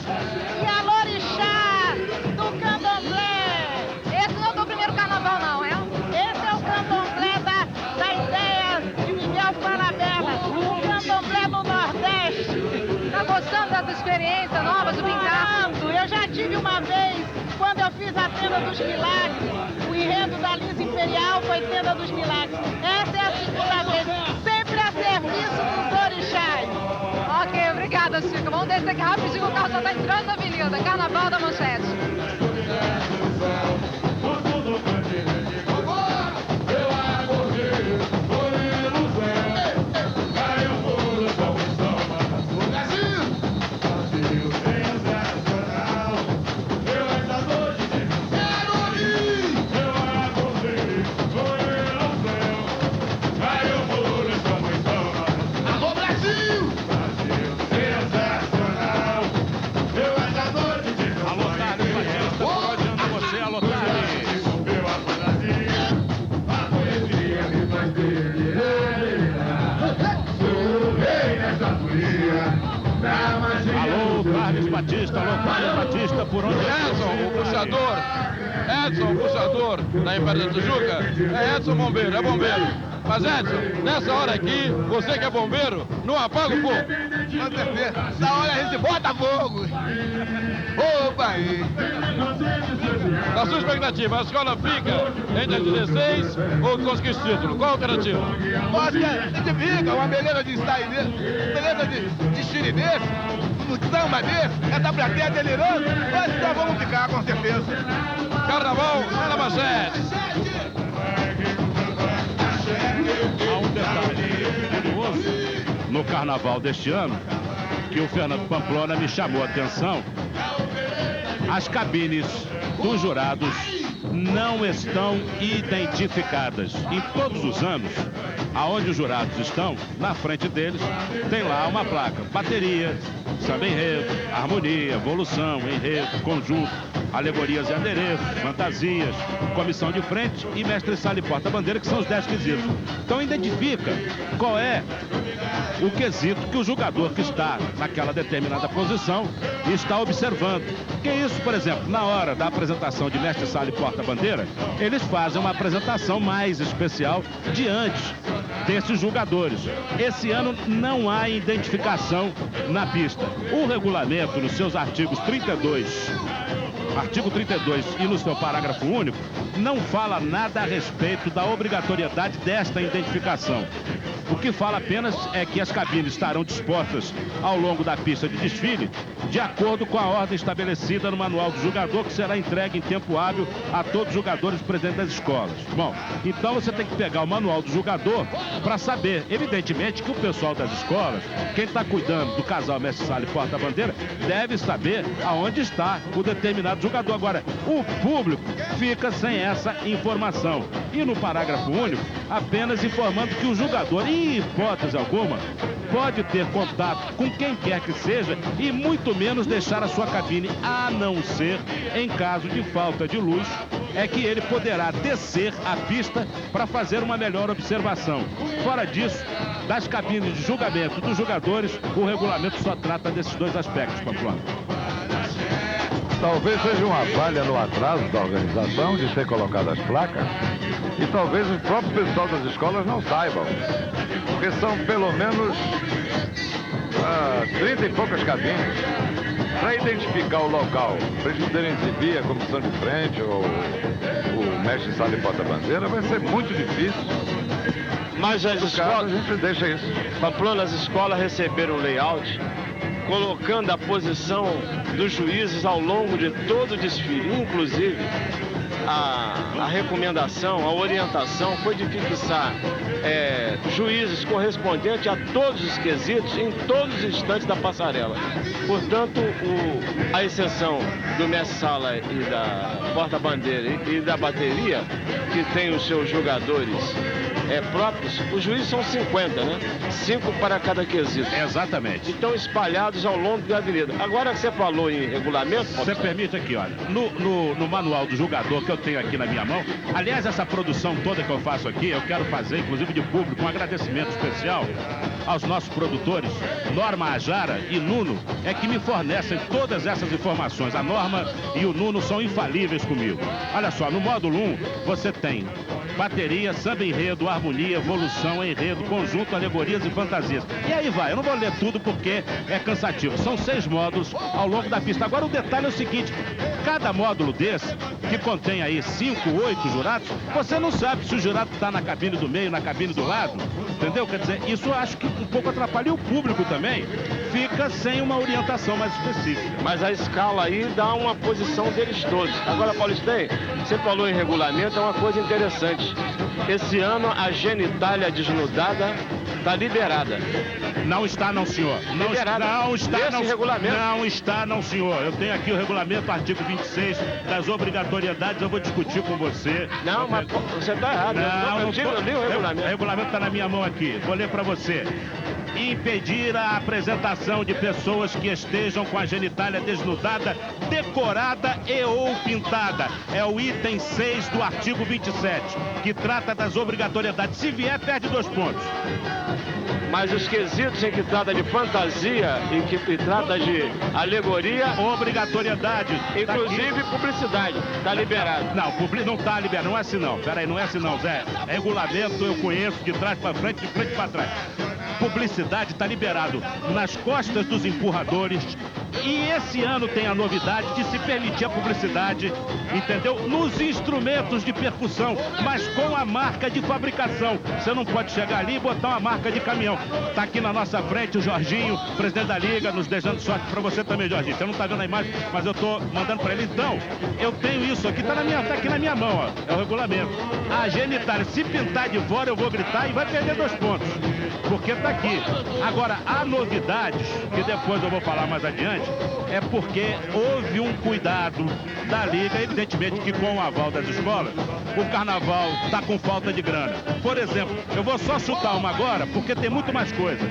e a Lorixá do Candomblé. Esse não é o teu primeiro carnaval, não, é? Esse é o Candomblé da ideia de Miguel Falabella, o Candomblé do Nordeste. Está gostando dessa experiência nova de brincar? Eu já tive uma vez, quando eu fiz a Tenda dos Milagres, o enredo da Lisa Imperial foi Tenda dos Milagres. Essa é a segunda vez, sempre a serviço dos orixás. Ok, obrigada, Chica. Vamos descer aqui rapidinho, o carro já está entrando na avenida. Carnaval da Manchete. Alô, Carlos Batista, por onde? Edson, o puxador da Império da Tijuca, é Edson bombeiro, é bombeiro. Mas Edson, nessa hora aqui, você que é bombeiro, não apaga o fogo. Com certeza, na hora a gente bota fogo. Opa aí. Na sua expectativa, a escola fica entre as 16 ou conseguir esse título? Qual a alternativa? Eu acho que a gente fica, uma beleza de ensaio desse, beleza de estilo desse, um samba desse, essa plateia delirando, nós já vamos ficar, com certeza. Carnaval é na Manchete. Há um detalhe curioso no carnaval deste ano, que o Fernando Pamplona me chamou a atenção. As cabines dos jurados não estão identificadas. Em todos os anos, aonde os jurados estão, na frente deles, tem lá uma placa: bateria, samba enredo, harmonia, evolução, enredo, conjunto, alegorias e adereços, fantasias, comissão de frente e mestre sala e porta-bandeira, que são os 10 quesitos. Então identifica qual é o quesito que o jogador que está naquela determinada posição está observando. Que isso, por exemplo, na hora da apresentação de mestre sala e porta-bandeira, eles fazem uma apresentação mais especial diante desses jogadores. Esse ano não há identificação na pista. O regulamento, nos seus artigos 32 e no seu parágrafo único, não fala nada a respeito da obrigatoriedade desta identificação. O que fala apenas é que as cabines estarão dispostas ao longo da pista de desfile, de acordo com a ordem estabelecida no manual do jogador, que será entregue em tempo hábil a todos os jogadores presentes das escolas. Bom, então você tem que pegar o manual do jogador para saber, evidentemente, que o pessoal das escolas, quem está cuidando do casal mestre sala e porta-bandeira, deve saber aonde está o determinado jogador. Agora, o público fica sem essa informação. E no parágrafo único, apenas informando que o jogador, em hipótese alguma, pode ter contato com quem quer que seja e muito menos deixar a sua cabine, a não ser em caso de falta de luz, é que ele poderá descer a pista para fazer uma melhor observação. Fora disso, das cabines de julgamento dos jogadores, o regulamento só trata desses dois aspectos, Pamplona. Talvez seja uma falha no atraso da organização de ter colocado as placas e talvez o próprio pessoal das escolas não saibam, porque são pelo menos 30 e poucas cabines. Para identificar o local, para eles poderem exibir a comissão de frente ou o mestre sala e porta-bandeira, vai ser muito difícil. Mas as escolas, a gente deixa isso. Pamplona, as escolas receberam o layout colocando a posição dos juízes ao longo de todo o desfile, inclusive a recomendação, a orientação foi de fixar juízes correspondentes a todos os quesitos em todos os instantes da passarela. Portanto, a exceção do mestre-sala e da porta-bandeira e da bateria, que tem os seus jogadores próprios, os juízes são 50, né? 5 para cada quesito. Exatamente. Então, espalhados ao longo da avenida. Agora que você falou em regulamento... Você permite aqui, olha, no manual do julgador que eu tenho aqui na minha mão, aliás, essa produção toda que eu faço aqui, eu quero fazer, inclusive de público, um agradecimento especial aos nossos produtores, Norma Ajara e Nuno, que me fornecem todas essas informações. A Norma e o Nuno são infalíveis comigo. Olha só, no módulo 1, você tem bateria, samba enredo, harmonia, evolução, enredo, conjunto, alegorias e fantasias. E aí vai, eu não vou ler tudo porque é cansativo. São 6 módulos ao longo da pista. Agora o detalhe é o seguinte, cada módulo desse, que contém aí 5, 8 jurados, você não sabe se o jurado está na cabine do meio, na cabine do lado, entendeu? Quer dizer, isso eu acho que um pouco atrapalha o público também, fica sem uma orientação mais específica. Mas a escala aí dá uma posição deles todos. Agora, Paulistém, você falou em regulamento, é uma coisa interessante. Esse ano a genitália desnudada está liberada. Não está, não, senhor. Não liberada. Não está, não, regulamento. Não está, não, senhor. Eu tenho aqui o regulamento, artigo 26 das obrigatoriedades. Eu vou discutir com você. Não, mas você está errado. Eu li o regulamento. O regulamento está na minha mão aqui. Vou ler para você. Impedir a apresentação de pessoas que estejam com a genitália desnudada, decorada e ou pintada. É o item 6 do artigo 27, que trata das obrigatoriedades. Se vier, perde 2 pontos. Mas os quesitos em que trata de fantasia e que trata de alegoria... Obrigatoriedade. Inclusive publicidade. Está liberado. Não, não está liberado. Não é assim não. Peraí, não é assim não, Zé. Regulamento eu conheço de trás para frente, de frente para trás. Publicidade está liberado nas costas dos empurradores. E esse ano tem a novidade de se permitir a publicidade, entendeu? Nos instrumentos de percussão, mas com a marca de fabricação. Você não pode chegar ali e botar uma marca de caminhão. Tá aqui na nossa frente o Jorginho, presidente da Liga, nos desejando sorte para você também, Jorginho. Você não tá vendo a imagem, mas eu tô mandando para ele. Então, eu tenho isso aqui, tá aqui na minha mão, ó. É o regulamento. A genitália, se pintar de fora, eu vou gritar e vai perder 2 pontos. Porque tá aqui. Agora, há novidades, que depois eu vou falar mais adiante, é porque houve um cuidado da Liga, evidentemente que com o aval das escolas, o carnaval está com falta de grana. Por exemplo, eu vou só chutar uma agora, porque tem muito mais coisa.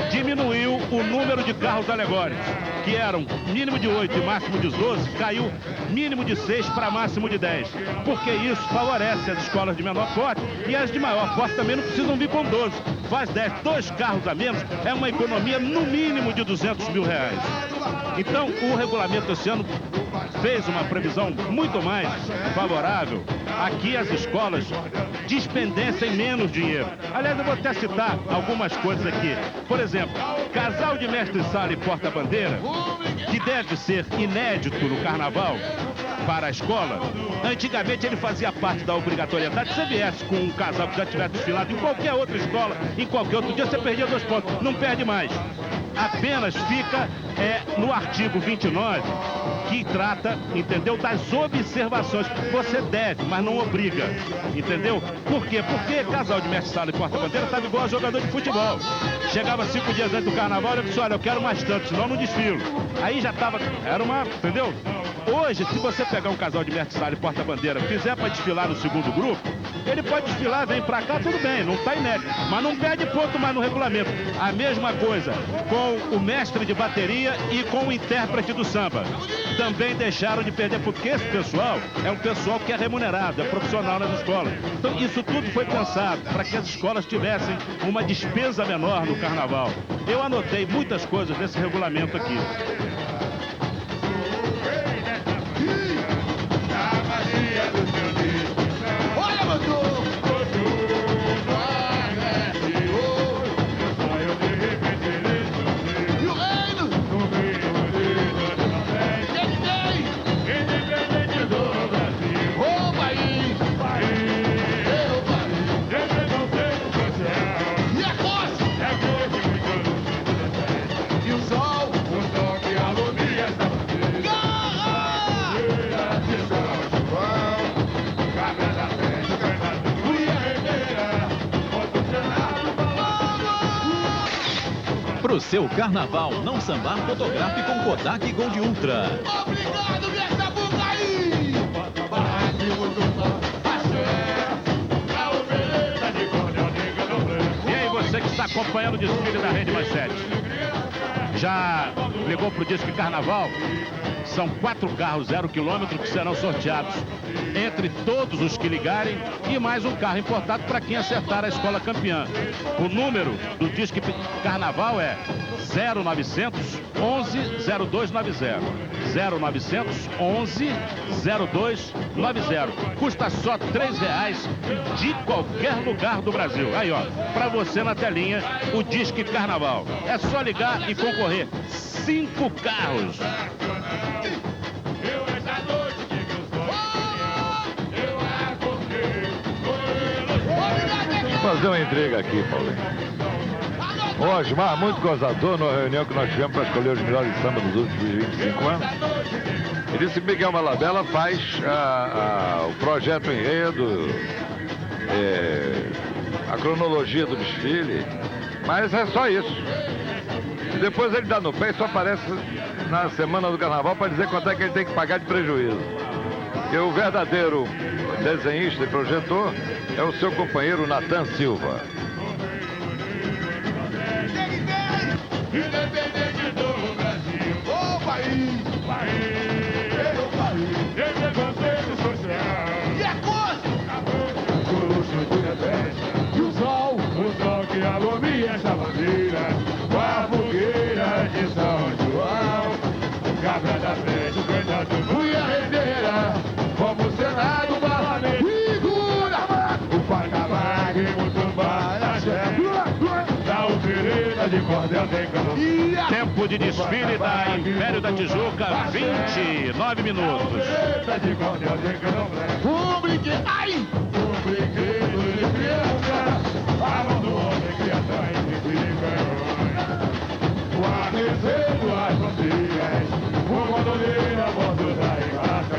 Diminuiu o número de carros alegóricos, que eram mínimo de 8 e máximo de 12, caiu mínimo de 6 para máximo de 10. Porque isso favorece as escolas de menor porte e as de maior porte também não precisam vir com 12. Faz 10, 2 carros a menos, é uma economia no mínimo de R$200 mil. Então, o regulamento esse ano fez uma previsão muito mais favorável a que as escolas despendessem menos dinheiro. Aliás, eu vou até citar algumas coisas aqui. Por exemplo, casal de mestre-sala e porta-bandeira, que deve ser inédito no carnaval para a escola. Antigamente ele fazia parte da obrigatoriedade. Se você viesse com um casal que já tivesse desfilado em qualquer outra escola, em qualquer outro dia, você perdia 2 pontos. Não perde mais. Apenas fica no artigo 29, que trata, entendeu, das observações. Você deve, mas não obriga, entendeu? Por quê? Porque casal de mestre-sala e porta-bandeira estava igual a jogador de futebol. Chegava 5 dias antes do carnaval e disse, olha, eu quero mais tanto, senão eu não desfilo. Aí já estava, era uma, entendeu? Hoje, se você pegar um casal de mestre-sala e porta-bandeira, fizer para desfilar no segundo grupo, ele pode desfilar, vem pra cá, tudo bem, não tá inédito, mas não perde ponto mais no regulamento. A mesma coisa com o mestre de bateria e com o intérprete do samba. Também deixaram de perder, porque esse pessoal é um pessoal que é remunerado, é profissional nas escolas. Então isso tudo foi pensado para que as escolas tivessem uma despesa menor no carnaval. Eu anotei muitas coisas desse regulamento aqui. Pro seu carnaval não sambar, fotografe com Kodak Gold Ultra. Obrigado, minha Sapucaí! E aí, você que está acompanhando o desfile da Rede Manchete, já ligou pro Disque Carnaval? São 4 carros 0 km que serão sorteados entre todos os que ligarem e mais um carro importado para quem acertar a escola campeã. O número do Disque Carnaval é 0900 11 0290. 0900 11 0290. Custa só R$3 de qualquer lugar do Brasil. Aí, ó, para você na telinha, o Disque Carnaval. É só ligar e concorrer. 5 carros. Vou fazer uma entrega aqui, Paulinho. O Osmar, muito gozador, numa reunião que nós tivemos para escolher os melhores sambas dos últimos 25 anos. Ele disse que Miguel Malabella faz o projeto enredo, a cronologia do desfile, mas é só isso. E depois ele dá no pé e só aparece na semana do carnaval para dizer quanto é que ele tem que pagar de prejuízo. E o verdadeiro desenhista e projetor é o seu companheiro Natan Silva. Independente do Brasil, o país, meu país, tem preconceito social. E é e o sol que alumia essa bandeira, com a fogueira de São João, cabra da frente, o candidato Fui a Rendeira, como o Senado, parlamento, figura, o Panamá, que muito baraxé, da oferenda de cordel tem calor. Tempo de desfile da Império da Tijuca, 29 minutos. Um brinquedo, ai! Um brinquedo de criança, abandonou a criação entre periferões. O aquecendo as fronteiras, o gondoleiro a bordo da ribaça.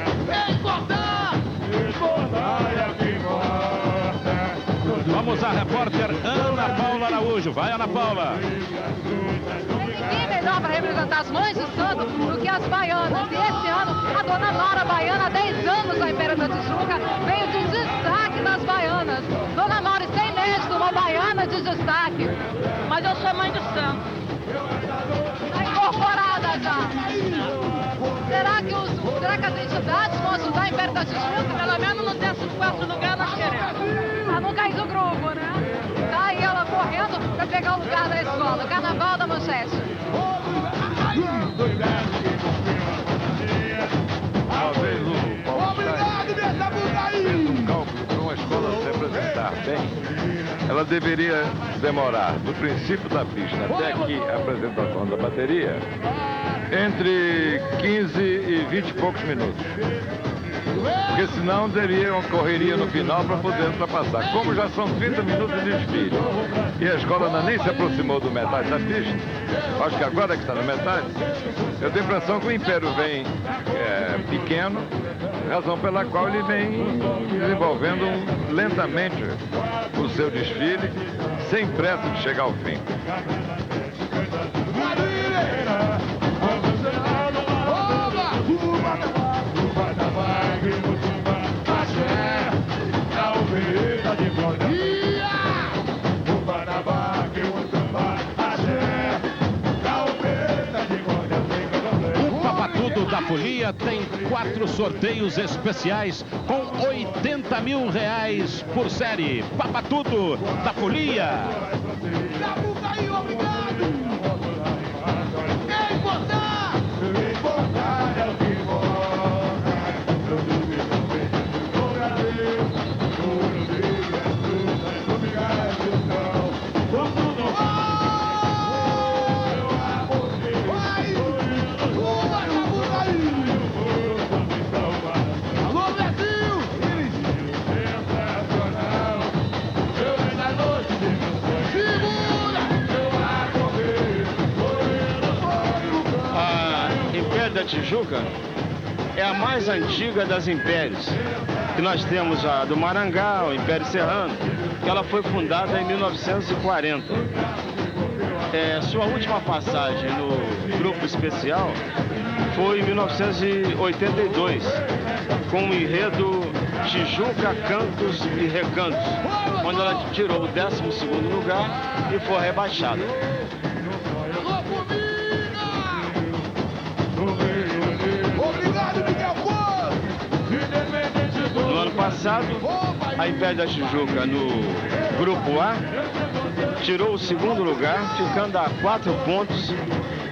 Exportar é o que importa. Vamos à repórter Ana Paula Araújo. Vai, Ana Paula. Ninguém melhor para representar as mães do santo do que as baianas. E esse ano, a dona Nora Baiana, há 10 anos da Império da Tijuca, veio de destaque das baianas. Dona Nora, isso é inédito, uma baiana de destaque. Mas eu sou mãe do santo. Está incorporada já. Será que as entidades vão ajudar a Império da Tijuca? Pelo menos no 14º lugar nós queremos. Pra não cair do grupo, né? Tá aí ela correndo para pegar o lugar da escola. Carnaval da Manchete. Talvez o Paulo fez um cálculo para uma escola se apresentar bem. Ela deveria demorar do princípio da pista até aqui a apresentação da bateria entre 15 e 20 e poucos minutos. Porque senão correria no final para poder ultrapassar. Como já são 30 minutos de desfile e a escola ainda nem se aproximou do metade da pista, acho que agora que está na metade, eu tenho a impressão que o Império vem pequeno, razão pela qual ele vem desenvolvendo lentamente o seu desfile, sem pressa de chegar ao fim. O Papatudo da Folia tem 4 sorteios especiais com R$80 mil por série. Papatudo da Folia. Da Tijuca é a mais antiga das impérios, que nós temos a do Marangá, o Império Serrano, que ela foi fundada em 1940. Sua última passagem no grupo especial foi em 1982, com o enredo Tijuca, Cantos e Recantos, quando ela tirou o 12º lugar e foi rebaixada. No ano passado, a Império da Tijuca, no grupo A, tirou o 2º lugar, ficando a 4 pontos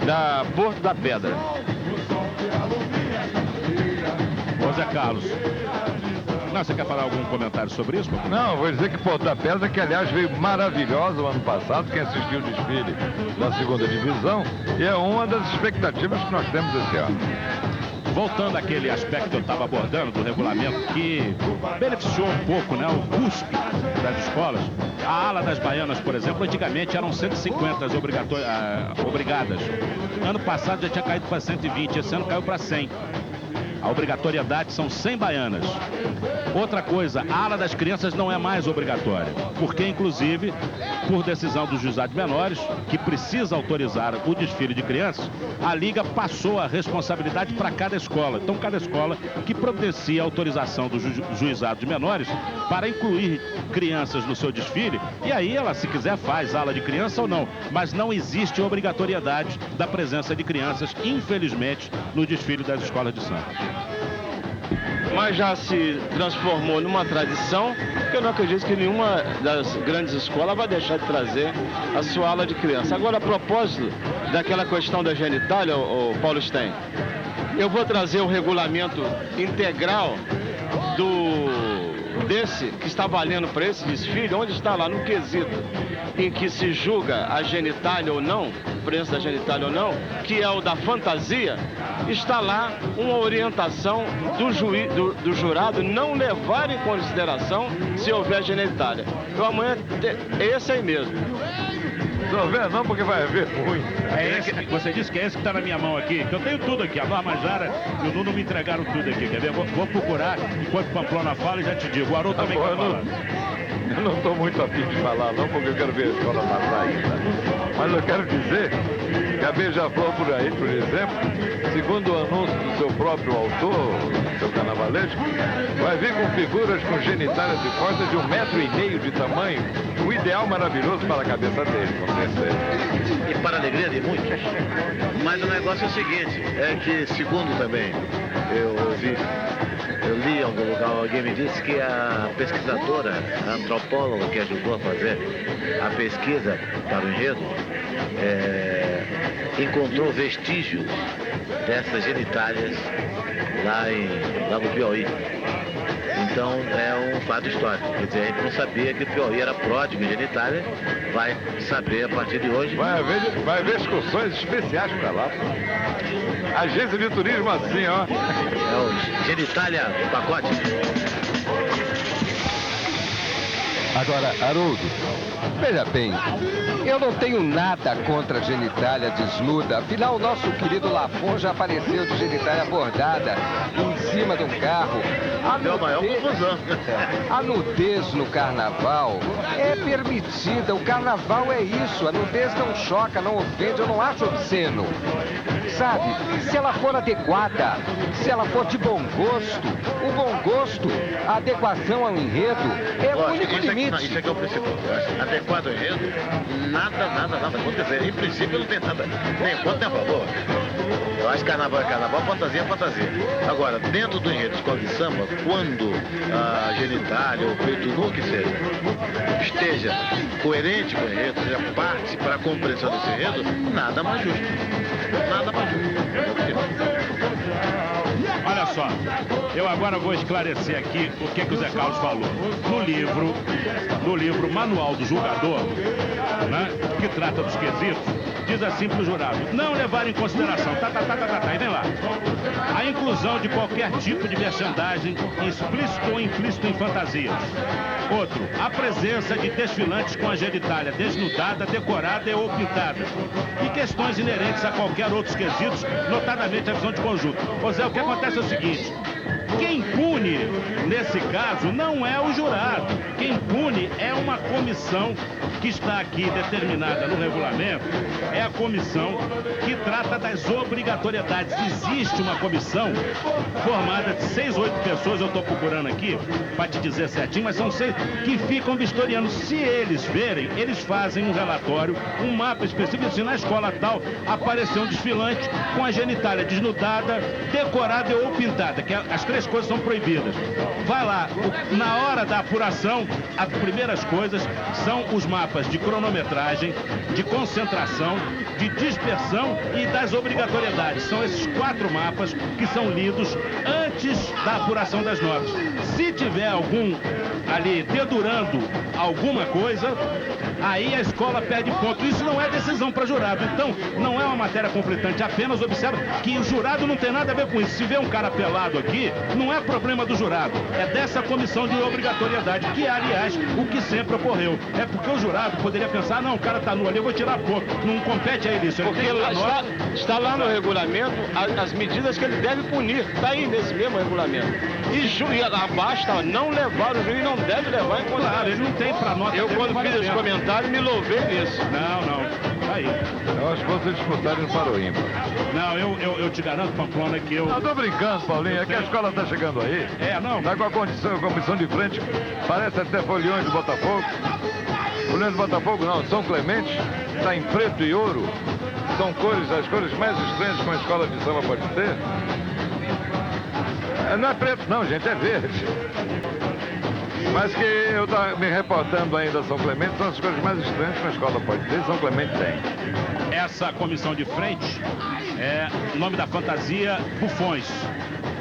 da Porto da Pedra. Ô Zé Carlos, você quer falar algum comentário sobre isso? Não, vou dizer que Porto da Pedra, que aliás veio maravilhosa o ano passado, quem assistiu o desfile da 2ª divisão, e é uma das expectativas que nós temos esse ano. Voltando àquele aspecto que eu estava abordando do regulamento, que beneficiou um pouco, né, o custo das escolas. A ala das baianas, por exemplo, antigamente eram 150 obrigadas. Ano passado já tinha caído para 120, esse ano caiu para 100. A obrigatoriedade são 100 baianas. Outra coisa, a ala das crianças não é mais obrigatória, porque inclusive, por decisão dos juizados menores, que precisa autorizar o desfile de crianças, a Liga passou a responsabilidade para cada escola. Então, cada escola que providencia a autorização dos juizados menores para incluir crianças no seu desfile, e aí ela, se quiser, faz ala de criança ou não. Mas não existe obrigatoriedade da presença de crianças, infelizmente, no desfile das escolas de samba. Mas já se transformou numa tradição, que eu não acredito que nenhuma das grandes escolas vai deixar de trazer a sua ala de criança. Agora, a propósito daquela questão da genitália, o Paulo Stein, eu vou trazer o regulamento integral desse que está valendo para esse desfile, onde está lá no quesito em que se julga a genitália ou não, preço da genitália ou não, que é o da fantasia, está lá uma orientação do jurado não levar em consideração se houver genitália. Então amanhã é esse aí mesmo. Não vê não, porque vai haver muito. É esse, você disse que é esse que está na minha mão aqui, que eu tenho tudo aqui. A Norma Jara e o Nuno me entregaram tudo aqui, quer ver? Vou procurar enquanto Pamplona fala e já te digo. O Haroldo também quer falar. Eu não estou muito afim de falar não, porque eu quero ver a escola passar ainda. Mas eu quero dizer que a Beija-Flor por aí, por exemplo, segundo o anúncio do seu próprio autor, seu carnavalesco, vai vir com figuras com genitálias e costas de 1,5 metro de tamanho, o ideal maravilhoso para a cabeça dele, com certeza. E para a alegria de muitos. Mas o negócio é o seguinte, é que segundo também eu li em algum lugar, alguém me disse que a pesquisadora, a antropóloga que ajudou a fazer a pesquisa para o enredo, encontrou vestígios dessas genitálias lá no Piauí. Então é um fato histórico. Quer dizer, a gente não sabia que o Piauí era pródigo em genitália, vai saber a partir de hoje. Vai haver excursões especiais para lá. Agência de turismo assim, ó. É o genitália do pacote. Agora, Haroldo, veja bem, eu não tenho nada contra a genitália desnuda. Afinal, o nosso querido Lafon já apareceu de genitália bordada em cima de um carro. Deu maior confusão. A nudez no carnaval é permitida. O carnaval é isso. A nudez não choca, não ofende, eu não acho obsceno. Sabe, se ela for adequada, se ela for de bom gosto, o bom gosto, a adequação ao enredo é o único limite. Isso aqui é o principal. Adequado ao enredo, nada acontecer. Em princípio não tem nada, nem contra nem a favor. Eu acho que carnaval é carnaval, fantasia é fantasia. Agora, dentro do enredo de escola de samba, quando a genitália ou o peito nu que seja, esteja coerente com o enredo, seja parte para a compreensão desse enredo, nada mais justo. Nada mais justo. Olha só, eu agora vou esclarecer aqui o que o Zé Carlos falou. No livro Manual do Julgador, né, que trata dos quesitos, diz assim para o jurado: não levar em consideração, e vem lá, a inclusão de qualquer tipo de merchandising, explícito ou implícito em fantasias. Outro, a presença de desfilantes com a genitália desnudada, decorada ou pintada. E questões inerentes a qualquer outros quesitos, notadamente a visão de conjunto. Ô Zé, o que acontece é o seguinte: quem pune, nesse caso, não é o jurado. Quem pune é uma comissão que está aqui determinada no regulamento, é a comissão que trata das obrigatoriedades. Existe uma comissão formada de 6 ou 8 pessoas, eu estou procurando aqui para te dizer certinho, mas são 6 que ficam vistoriando. Se eles verem, eles fazem um relatório, um mapa específico, assim, na escola tal apareceu um desfilante com a genitália desnudada, decorada ou pintada, que as 3 coisas são proibidas. Vai lá, na hora da apuração, as primeiras coisas são os mapas de cronometragem, de concentração, de dispersão e das obrigatoriedades. São esses 4 mapas que são lidos antes da apuração das notas. Se tiver algum ali dedurando alguma coisa, aí a escola perde ponto. Isso não é decisão para jurado. Então, não é uma matéria conflitante. Apenas observa que o jurado não tem nada a ver com isso. Se vê um cara pelado aqui, não é problema do jurado. É dessa comissão de obrigatoriedade, que, aliás, o que sempre ocorreu. É porque o jurado poderia pensar, não, o cara tá nu ali, eu vou tirar ponto. Não compete a ele isso. Ele porque está lá no regulamento as medidas que ele deve punir. Está aí nesse mesmo regulamento. E basta não levar, o juiz não deve levar em conta. Claro, ele não tem para nota. Eu, quando fiz esse comentário, me louvei nisso. Não. Tá aí. Eu acho que vocês disputarem para o ímpar. Não, eu te garanto, Pamplona, que eu... Eu tô brincando, Paulinho, é que a escola tá chegando aí. Tá com a comissão de frente, parece até Foliões do Botafogo. Foliões do Botafogo não, São Clemente, tá em preto e ouro. São as cores mais estranhas que uma escola de samba pode ter. Não é preto não, gente, é verde. Mas que eu tô me reportando ainda São Clemente, são as coisas mais estranhas que uma escola pode ter, São Clemente tem. Essa comissão de frente é o nome da fantasia Bufões.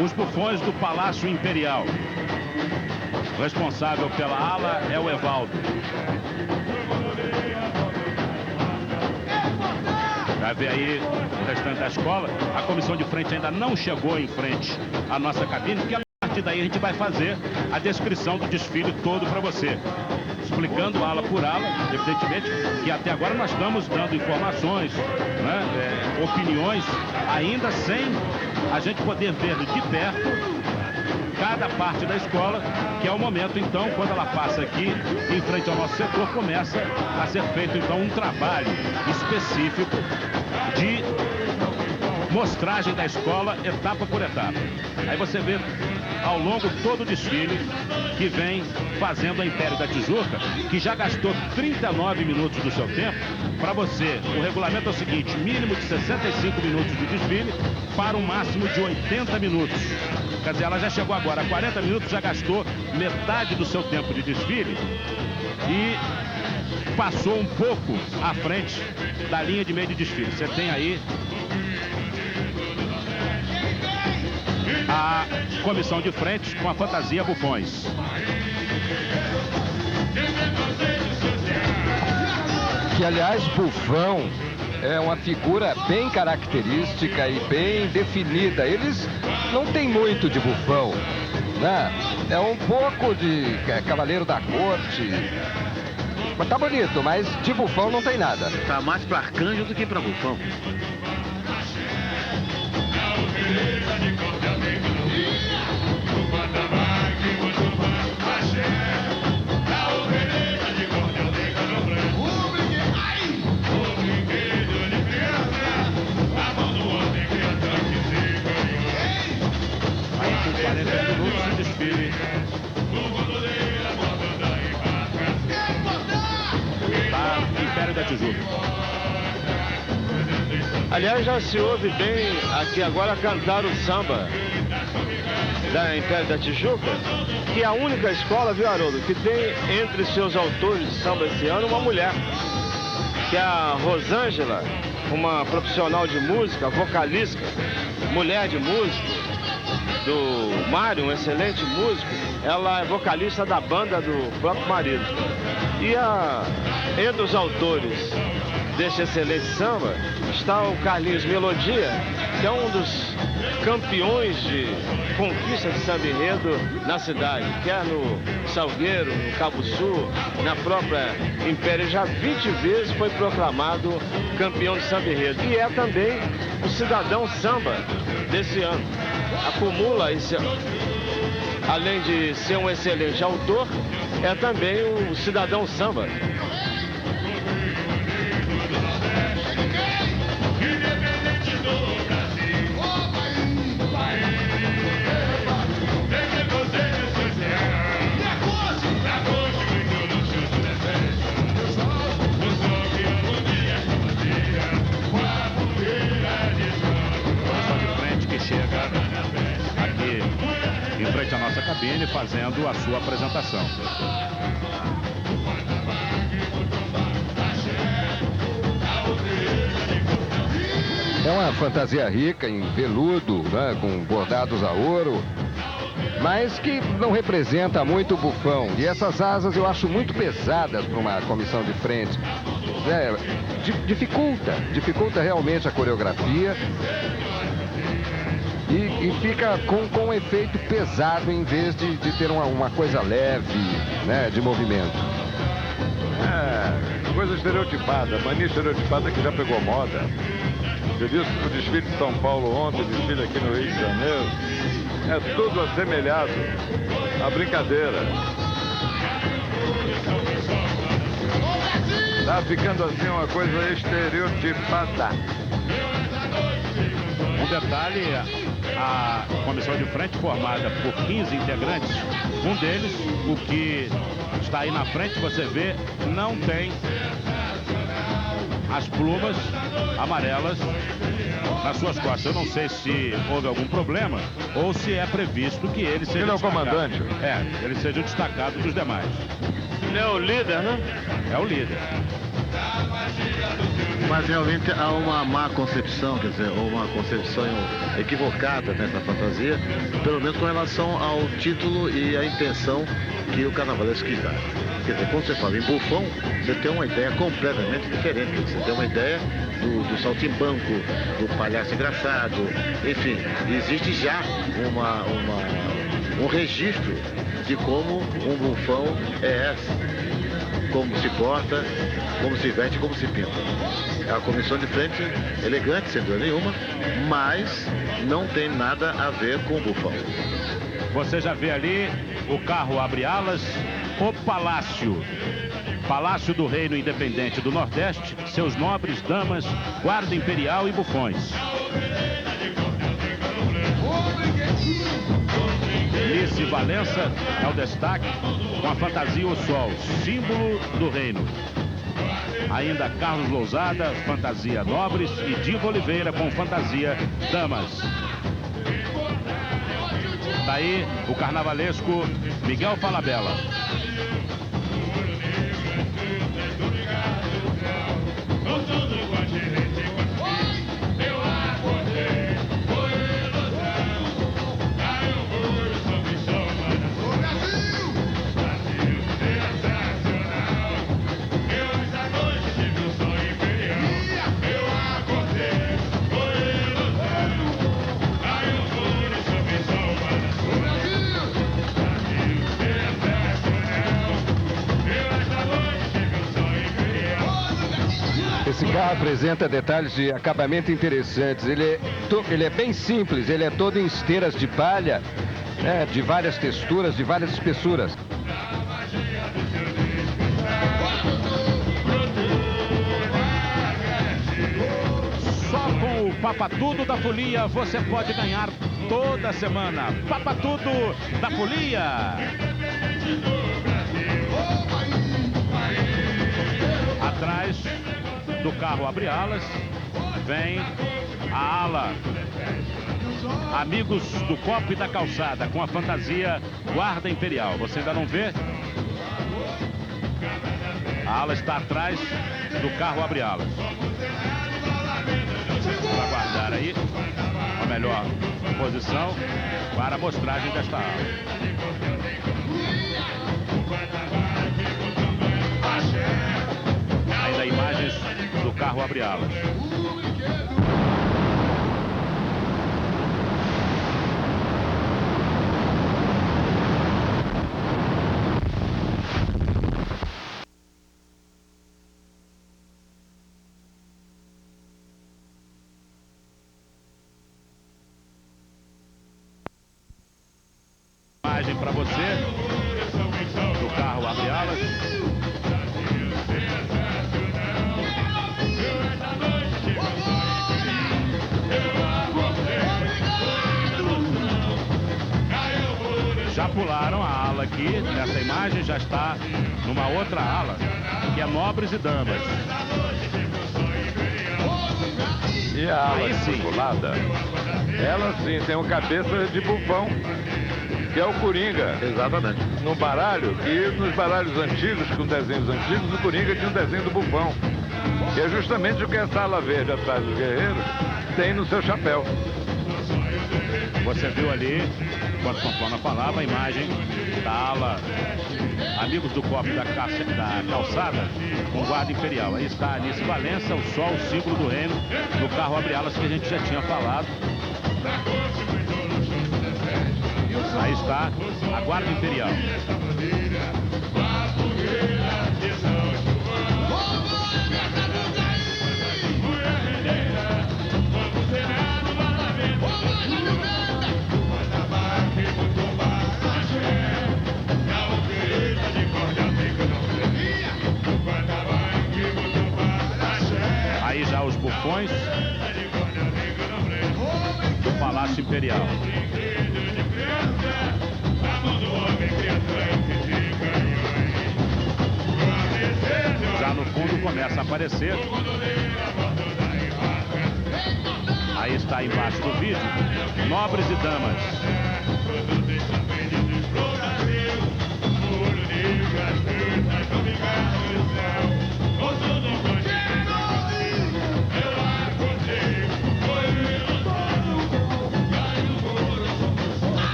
Os bufões do Palácio Imperial. O responsável pela ala é o Evaldo. Vai ver aí o restante da escola. A comissão de frente ainda não chegou em frente à nossa cabine, porque a partir daí a gente vai fazer a descrição do desfile todo para você. Explicando ala por ala, evidentemente, que até agora nós estamos dando informações, né, opiniões, ainda sem a gente poder ver de perto cada parte da escola, que é o momento, então, quando ela passa aqui em frente ao nosso setor, começa a ser feito, então, um trabalho específico de mostragem da escola, etapa por etapa. Aí você vê ao longo todo o desfile que vem fazendo a Império da Tijuca, que já gastou 39 minutos do seu tempo. Para você, o regulamento é o seguinte: mínimo de 65 minutos de desfile para um máximo de 80 minutos. Quer dizer, ela já chegou agora a 40 minutos, já gastou metade do seu tempo de desfile e passou um pouco à frente da linha de meio de desfile. Você tem aí a comissão de frente com a fantasia Bufões. Que, aliás, bufão é uma figura bem característica e bem definida. Eles não têm muito de bufão, né? É um pouco de cavaleiro da corte. Mas tá bonito, mas de bufão não tem nada. Tá mais pra arcanjo do que pra bufão. Aí com 40 minutos de desfile. Da Império da Tijuca. Aliás, já se ouve bem aqui agora cantar o samba da Império da Tijuca, que é a única escola, viu, Haroldo, que tem entre seus autores de samba esse ano uma mulher, que é a Rosângela, uma profissional de música, vocalista, mulher de músico, do Mário, um excelente músico. Ela é vocalista da banda do próprio marido. E entre os autores deste excelente samba está o Carlinhos Melodia, que é um dos campeões de conquista de samba enredo na cidade, quer no Salgueiro, no Cabo Sul, na própria Império. Já 20 vezes foi proclamado campeão de samba enredo. E é também o cidadão samba desse ano. acumula esse, além de ser um excelente autor, é também um cidadão samba. Chega aqui em frente à nossa cabine fazendo a sua apresentação. É uma fantasia rica em veludo, né, com bordados a ouro, mas que não representa muito o bufão. E essas asas eu acho muito pesadas para uma comissão de frente. Dificulta realmente a coreografia. E fica com um efeito pesado em vez de ter uma coisa leve, né, de movimento. Coisa estereotipada, mania estereotipada que já pegou moda. Eu disse o desfile de São Paulo ontem, o desfile aqui no Rio de Janeiro, é tudo assemelhado à brincadeira. Tá ficando assim uma coisa estereotipada. Um detalhe, a comissão de frente formada por 15 integrantes, um deles, o que está aí na frente, você vê, não tem as plumas amarelas nas suas costas. Eu não sei se houve algum problema ou se é previsto que ele seja o comandante. Ele seja o destacado dos demais. Ele é o líder, né? É o líder. Mas realmente há uma má concepção, quer dizer, ou uma concepção equivocada nessa fantasia, pelo menos com relação ao título e à intenção que o carnavalesco quis dar. Quer dizer, quando você fala em bufão, você tem uma ideia completamente diferente. Você tem uma ideia do saltimbanco, do palhaço engraçado, enfim, existe já um registro de como um bufão é como se porta, como se veste, como se pinta. É uma comissão de frente elegante, sem dúvida nenhuma, mas não tem nada a ver com o bufão. Você já vê ali o carro abre alas, o Palácio. Palácio do Reino Independente do Nordeste, seus nobres, damas, guarda imperial e bufões. Lice Valença é o destaque com a fantasia O Sol, símbolo do reino. Ainda Carlos Lousada, fantasia Nobres, e Diva Oliveira com fantasia Damas. Daí o carnavalesco Miguel Falabella. Esse carro apresenta detalhes de acabamento interessantes. Ele é bem simples, ele é todo em esteiras de palha, né, de várias texturas, de várias espessuras. Só com o Papatudo da Folia você pode ganhar toda semana. Papatudo da Folia. Atrás do carro abre alas, vem a ala Amigos do Copo e da Calçada, com a fantasia Guarda Imperial. Você ainda não vê? A ala está atrás do carro abre alas. Para aguardar aí a melhor posição para a mostragem desta ala. Ainda imagens do carro abre alas. imagem para você do carro abre alas. Já pularam a ala aqui, nessa imagem já está numa outra ala, que é nobres e damas. E a ala circulada, ela sim tem um cabeça de bufão, que é o Coringa. Exatamente. No baralho, que nos baralhos antigos, com desenhos antigos, o Coringa tinha um desenho do bufão. Que é justamente o que essa ala verde atrás dos guerreiros tem no seu chapéu. Você viu ali, enquanto Pamplona falava, a imagem da ala Amigos do Copo da Calçada com guarda imperial. Aí está Anice Valença, o sol, o símbolo do reino, no carro abre alas que a gente já tinha falado. Aí está a guarda imperial. Aí já os bufões do Palácio Imperial. Já no fundo começa a aparecer. Aí está embaixo do vídeo, nobres e damas.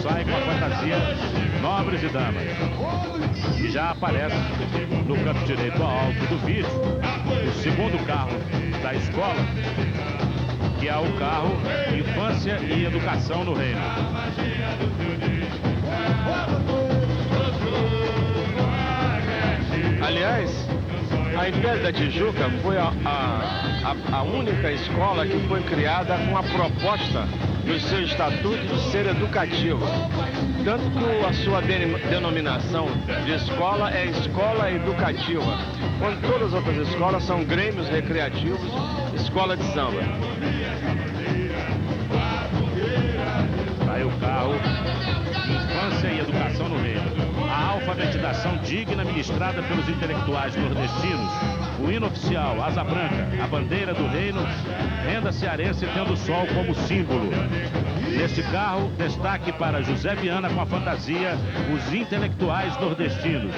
Sai com a fantasia nobres e damas. E já aparece no canto direito alto do vídeo o segundo carro da escola, que é o carro Infância e Educação no Reino. Aliás, a Império da Tijuca foi a única escola que foi criada com a proposta do seu estatuto de ser educativa. Tanto que a sua denominação de escola é escola educativa, quando todas as outras escolas são grêmios recreativos, escola de samba. Aí o carro Infância e Educação no Reino. A alfabetização digna ministrada pelos intelectuais nordestinos. O hino oficial, asa branca, a bandeira do reino, renda cearense tendo o sol como símbolo. Neste carro, destaque para José Viana com a fantasia, os intelectuais nordestinos.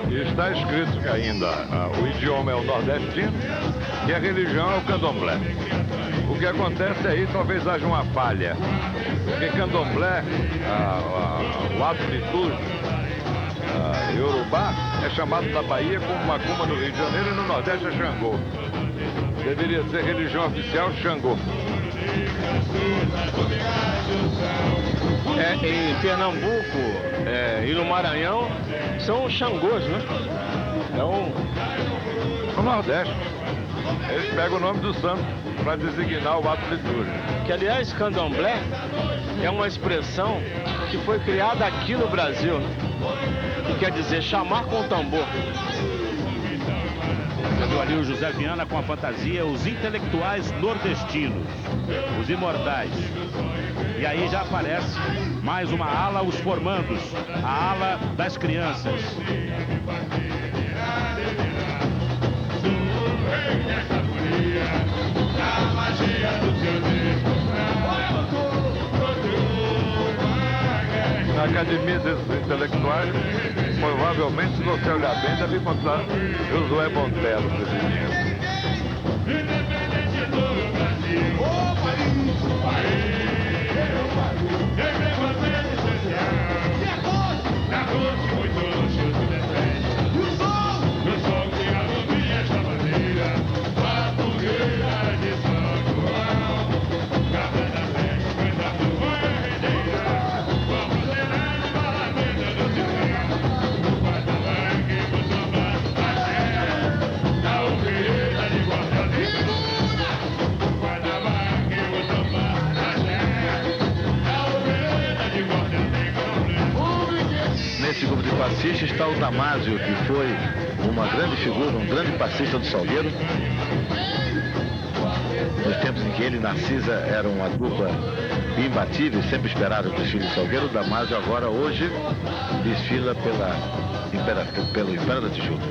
E está escrito que ainda o idioma é o nordestino e a religião é o candomblé. O que acontece aí, talvez haja uma falha, porque candomblé, o ato litúrgico, Yorubá, é chamado na Bahia como macumba no Rio de Janeiro e no Nordeste é Xangô. Deveria ser religião oficial Xangô. Em Pernambuco e no Maranhão são Xangôs, né? Então, no Nordeste, eles pegam o nome do santo para designar o ato litúrgico. Que, aliás, candomblé é uma expressão que foi criada aqui no Brasil, né? Que quer dizer chamar com tambor. Você viu ali o José Viana com a fantasia, os intelectuais nordestinos, os imortais. E aí já aparece mais uma ala, os formandos, a ala das crianças. Na academia desses intelectuais, provavelmente, se você olhar bem, deve encontrar Josué Bontelo presidindo. passista está o Damásio, que foi uma grande figura, um grande passista do Salgueiro. Nos tempos em que ele e Narcisa eram uma dupla imbatível, sempre esperada o desfile do Salgueiro, o Damásio agora, hoje, desfila pelo Império da Tijuca.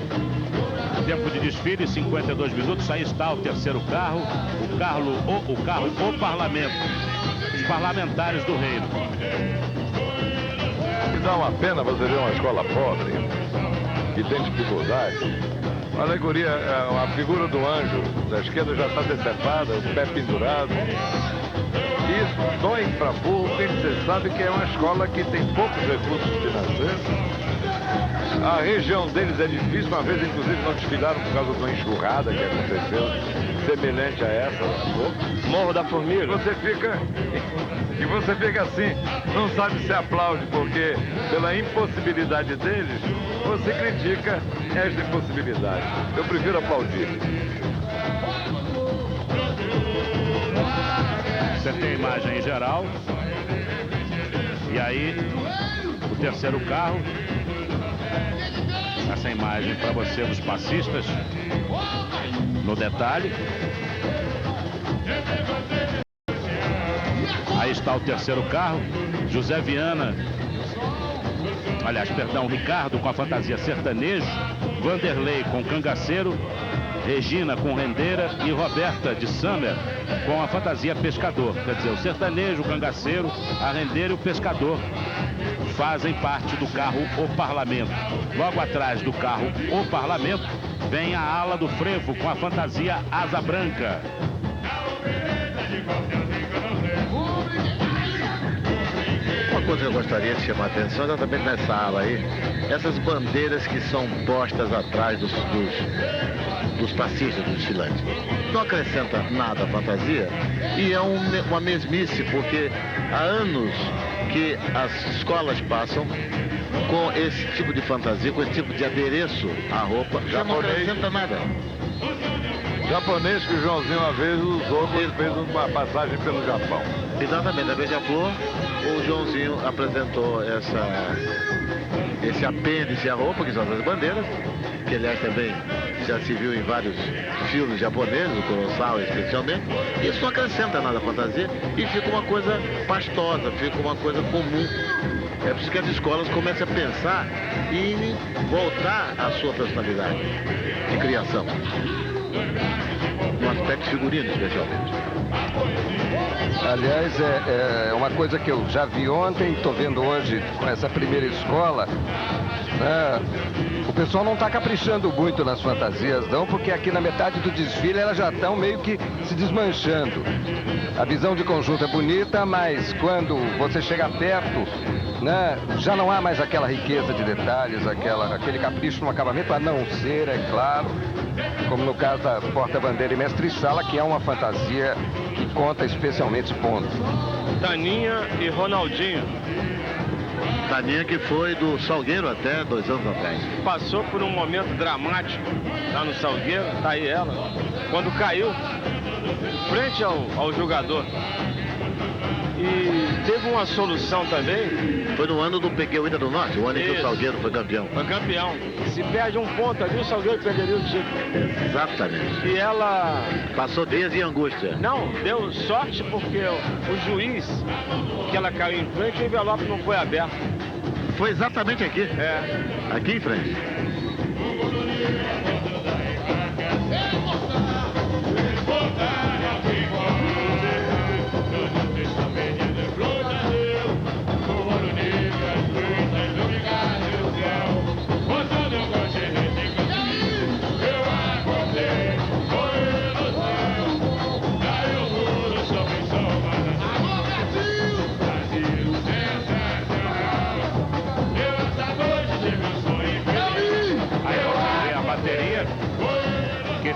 Tempo de desfile, 52 minutos. Aí está o terceiro carro, o carro Parlamento, os parlamentares do reino. Dá uma pena você ver uma escola pobre, que tem dificuldade. A alegoria, a figura do anjo da esquerda já está decepada, o pé pendurado. Isso dói para burro, porque você sabe que é uma escola que tem poucos recursos financeiros. A região deles é difícil, uma vez inclusive não desfilaram por causa de uma enxurrada que aconteceu, semelhante a essa. Morro da Formiga. Você fica assim, não sabe se aplaude, porque pela impossibilidade deles, você critica esta impossibilidade. Eu prefiro aplaudir. Você tem a imagem em geral. E aí, o terceiro carro. Essa imagem para você dos passistas. No detalhe. Aí está o terceiro carro. José Viana. Aliás, perdão, Ricardo com a fantasia sertanejo. Vanderlei com cangaceiro. Regina com rendeira e Roberta de Summer com a fantasia pescador. Quer dizer, o sertanejo, o cangaceiro, a rendeira e o pescador fazem parte do carro O Parlamento. Logo atrás do carro O Parlamento vem a ala do frevo com a fantasia asa branca. Uma coisa que eu gostaria de chamar a atenção exatamente nessa ala aí, essas bandeiras que são postas atrás dos passistas, dos desfilantes. Não acrescenta nada à fantasia e é uma mesmice, porque há anos que as escolas passam com esse tipo de fantasia, com esse tipo de adereço à roupa, já não acrescenta nada. Japonês que o Joãozinho uma vez usou quando fez uma passagem pelo Japão. Exatamente, na Beija-Flor, o Joãozinho apresentou esse apêndice à roupa, que são as bandeiras, que aliás também já se viu em vários filmes japoneses, o Kurosawa especialmente. Isso não acrescenta nada à fantasia e fica uma coisa pastosa, fica uma coisa comum. É preciso que as escolas comecem a pensar em voltar à sua personalidade de criação. No aspecto figurino, especialmente. Aliás, é uma coisa que eu já vi ontem, estou vendo hoje com essa primeira escola. O pessoal não está caprichando muito nas fantasias, não, porque aqui na metade do desfile elas já estão meio que se desmanchando. A visão de conjunto é bonita, mas quando você chega perto, né, já não há mais aquela riqueza de detalhes, aquele capricho no acabamento, a não ser, é claro, como no caso da porta-bandeira e mestre-sala, que é uma fantasia que conta especialmente pontos. Taninha e Ronaldinho. Taninha, que foi do Salgueiro até 2 anos atrás. Passou por um momento dramático lá no Salgueiro, tá aí ela, quando caiu frente ao jogador. E teve uma solução também. Foi no ano do Pequeuíta do Norte, o ano em que o Salgueiro foi campeão. Foi campeão. Se perde um ponto ali, o Salgueiro perderia o título. Exatamente. E ela... passou dias em angústia. Não, deu sorte porque o juiz, que ela caiu em frente, o envelope não foi aberto. Foi exatamente aqui. É. Aqui em frente.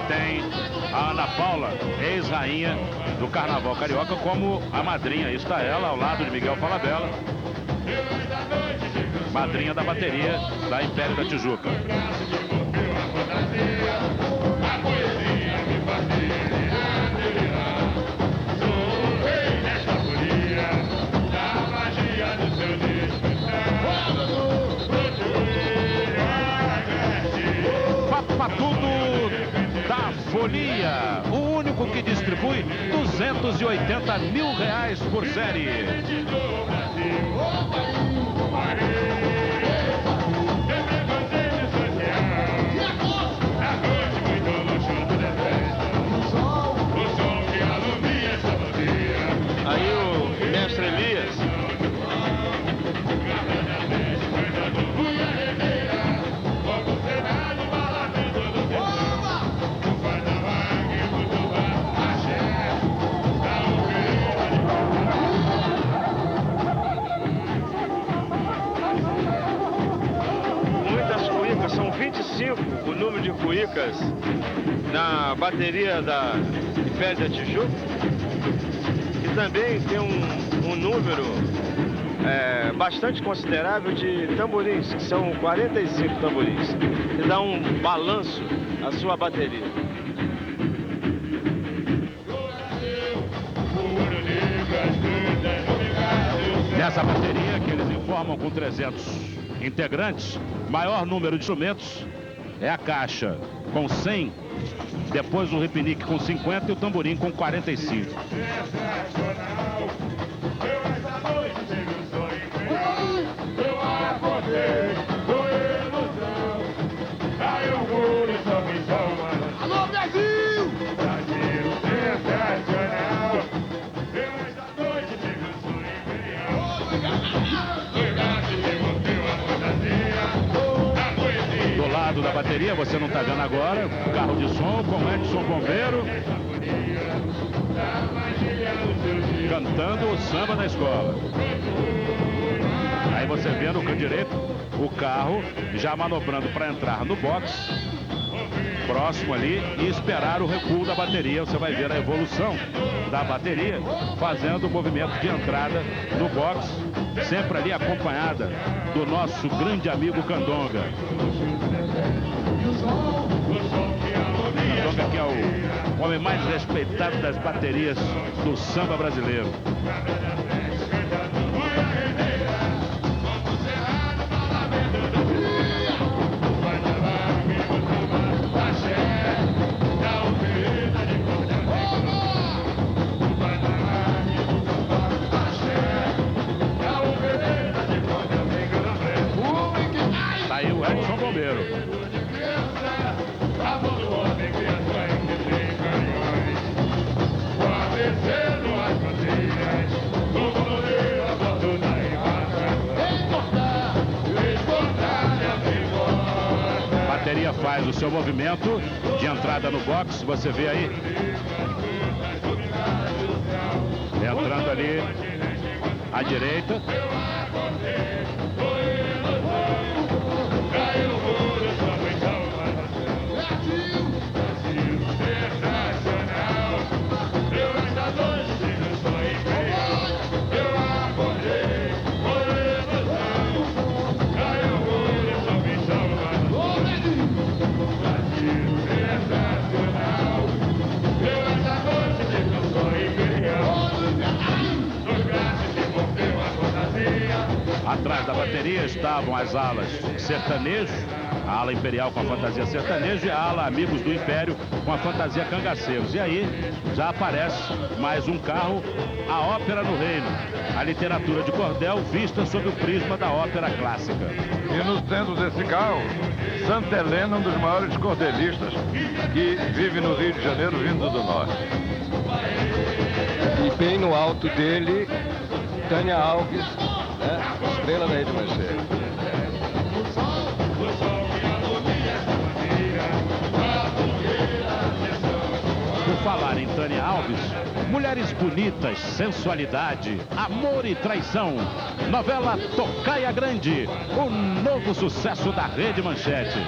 Tem a Ana Paula, ex-rainha do Carnaval Carioca, como a madrinha. Está ela ao lado de Miguel Falabella, madrinha da bateria da Império da Tijuca. Folia, o único que distribui 280 mil reais por série. Aí o mestre Elias. Muitas cuícas, são 25 o número de cuícas na bateria da Império da Tijuca. E também tem um número bastante considerável de tamborins, que são 45 tamborins, que dá um balanço à sua bateria. Nessa bateria, que eles informam com 300 integrantes, maior número de instrumentos é a caixa, com 100, depois o repinique com 50 e o tamborim com 45. Alô, Brasil! Brasil sensacional! Do lado da bateria, você não está vendo agora, o carro de som com Edson Bombeiro cantando o samba da escola. Aí você vê no canto direito o carro já manobrando para entrar no box, próximo ali, e esperar o recuo da bateria. Você vai ver a evolução da bateria fazendo o movimento de entrada no box, sempre ali acompanhada do nosso grande amigo Candonga. Candonga, que é o homem mais respeitado das baterias do samba brasileiro. Tá aí o Edson Bombeiro. A bateria faz o seu movimento de entrada no box, você vê aí. Entrando ali à direita. Atrás da bateria estavam as alas sertanejo, a ala imperial com a fantasia sertanejo e a ala amigos do Império com a fantasia cangaceiros. E aí já aparece mais um carro, a ópera no reino, a literatura de cordel vista sob o prisma da ópera clássica. E no centro desse carro, Santa Helena, um dos maiores cordelistas que vive no Rio de Janeiro, vindo do norte. E bem no alto dele, Tânia Alves, né? Estrela da Rede Manchete. Por falar em Tânia Alves, mulheres bonitas, sensualidade, amor e traição. Novela Tocaia Grande, o novo sucesso da Rede Manchete.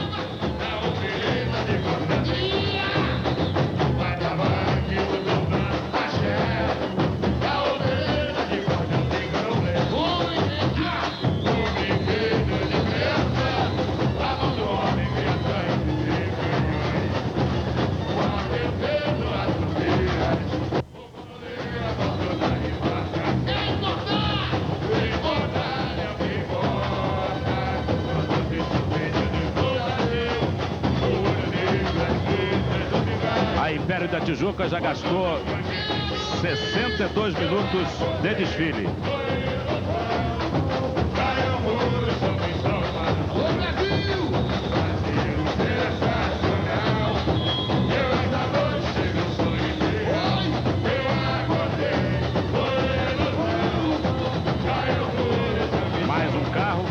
Império da Tijuca já gastou 62 minutos de desfile. Mais um carro,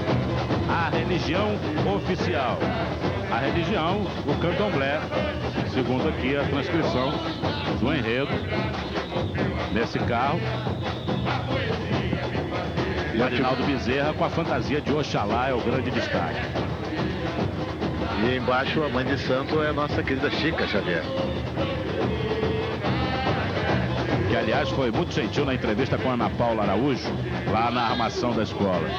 a religião oficial. A religião, o candomblé, segundo aqui a transcrição do enredo, nesse carro. O Arinaldo Bezerra com a fantasia de Oxalá é o grande destaque. E embaixo a mãe de santo é a nossa querida Chica Xavier. Que aliás foi muito gentil na entrevista com a Ana Paula Araújo, lá na armação da escola.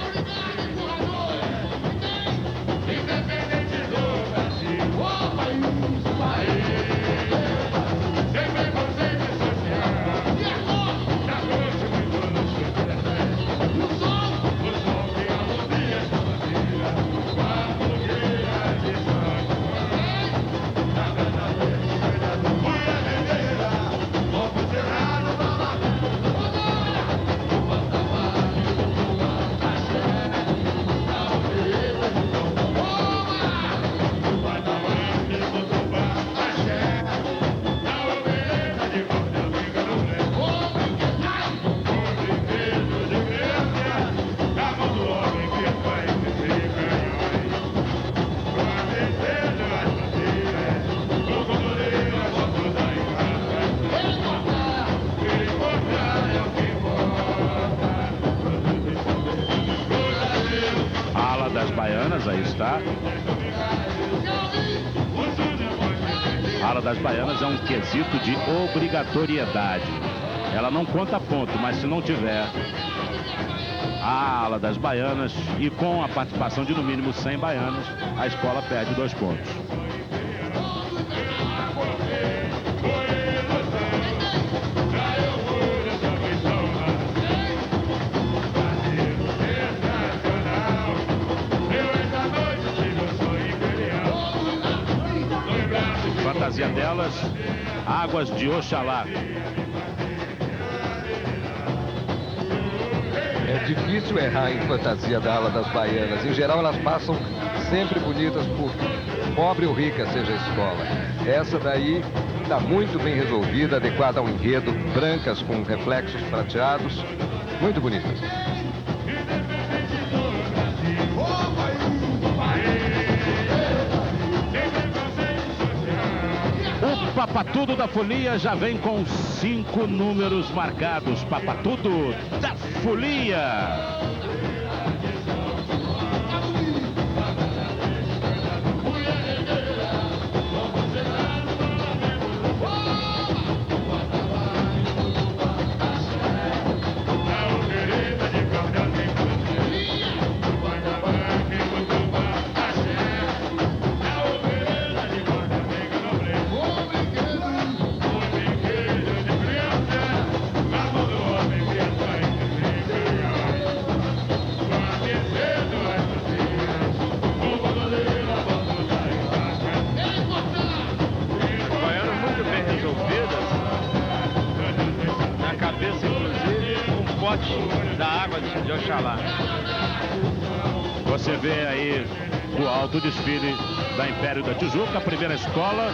Aí está. A ala das baianas é um quesito de obrigatoriedade. Ela não conta ponto, mas se não tiver a ala das baianas e com a participação de no mínimo 100 baianas, a escola perde 2 pontos. Fantasia delas, Águas de Oxalá. É difícil errar em fantasia da ala das baianas. Em geral, elas passam sempre bonitas, por pobre ou rica seja a escola. Essa daí está muito bem resolvida, adequada ao enredo, brancas com reflexos prateados, muito bonitas. O Papatudo da Folia já vem com 5 números marcados. Papatudo da Folia. Da água de Oxalá. Você vê aí do alto o desfile da Império da Tijuca, a primeira escola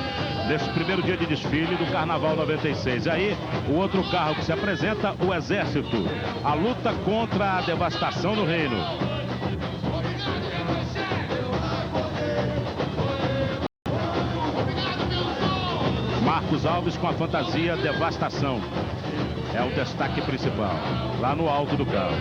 nesse primeiro dia de desfile do Carnaval 96. Aí o outro carro que se apresenta, o Exército, a luta contra a devastação no reino. Marcos Alves com a fantasia Devastação. É o destaque principal, lá no alto do carro.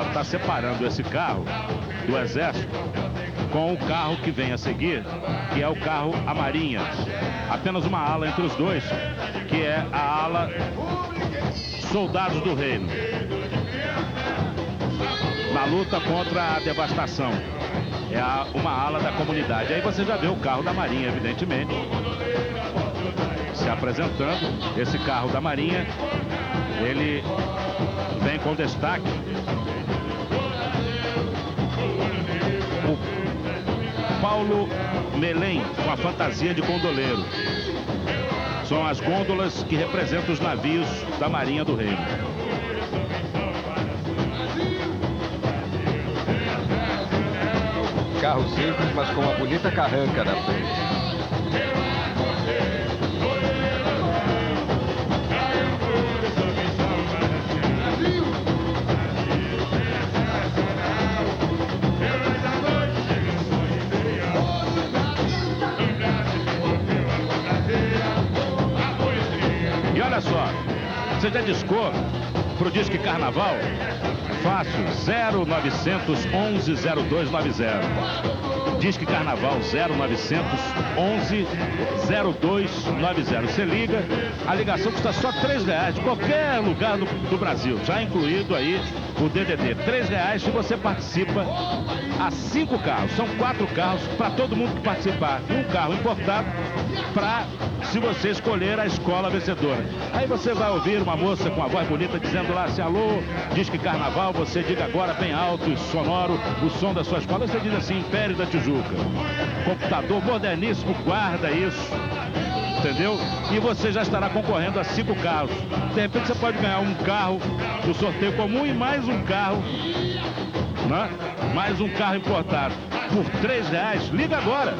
está separando esse carro do Exército com o carro que vem a seguir, que é o carro A Marinha. Apenas uma ala entre os dois, que é a ala Soldados do Reino, na luta contra a devastação. É uma ala da comunidade. Aí você já vê o carro da Marinha, evidentemente, se apresentando. Esse carro da Marinha, ele vem com destaque o Paulo Melém, com a fantasia de gondoleiro. São as gôndolas que representam os navios da Marinha do Reino. Carro simples, mas com uma bonita carranca na frente. E olha só, você já discou pro Disque Carnaval? Fácil, 0900 11 0290. Disque Carnaval 0900 11 0290. Você liga, a ligação custa só R$3 de qualquer lugar do Brasil, já incluído aí o DDD. R$3 se você participa a 5 carros. São 4 carros para todo mundo que participar. E um carro importado para, se você escolher a escola vencedora. Aí você vai ouvir uma moça com a voz bonita dizendo lá assim: alô, Disque Carnaval, você diga agora bem alto e sonoro o som da sua escola. Você diz assim: Império da Tijuca. Computador moderníssimo guarda isso, entendeu? E você já estará concorrendo a 5 carros. De repente você pode ganhar um carro do sorteio comum e mais um carro, né? Mais um carro importado por R$3. Liga agora.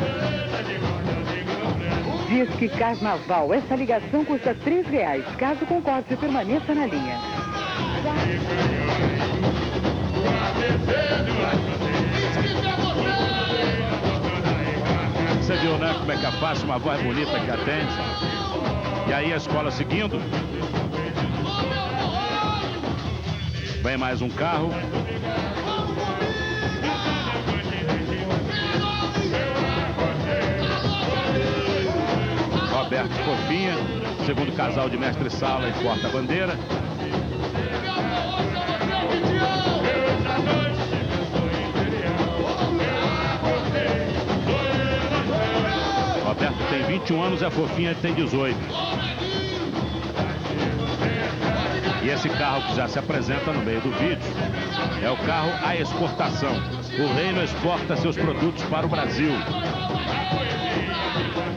Disque Carnaval. Essa ligação custa R$3. Caso concorde, permaneça na linha. Você viu, né, como é que é fácil, uma voz bonita que atende. E aí a escola seguindo. Vem mais um carro. Roberto Fofinha, segundo casal de mestre-sala e porta-bandeira. Roberto tem 21 anos, a Fofinha tem 18. E esse carro que já se apresenta no meio do vídeo é o carro à exportação. O Reino exporta seus produtos para o Brasil.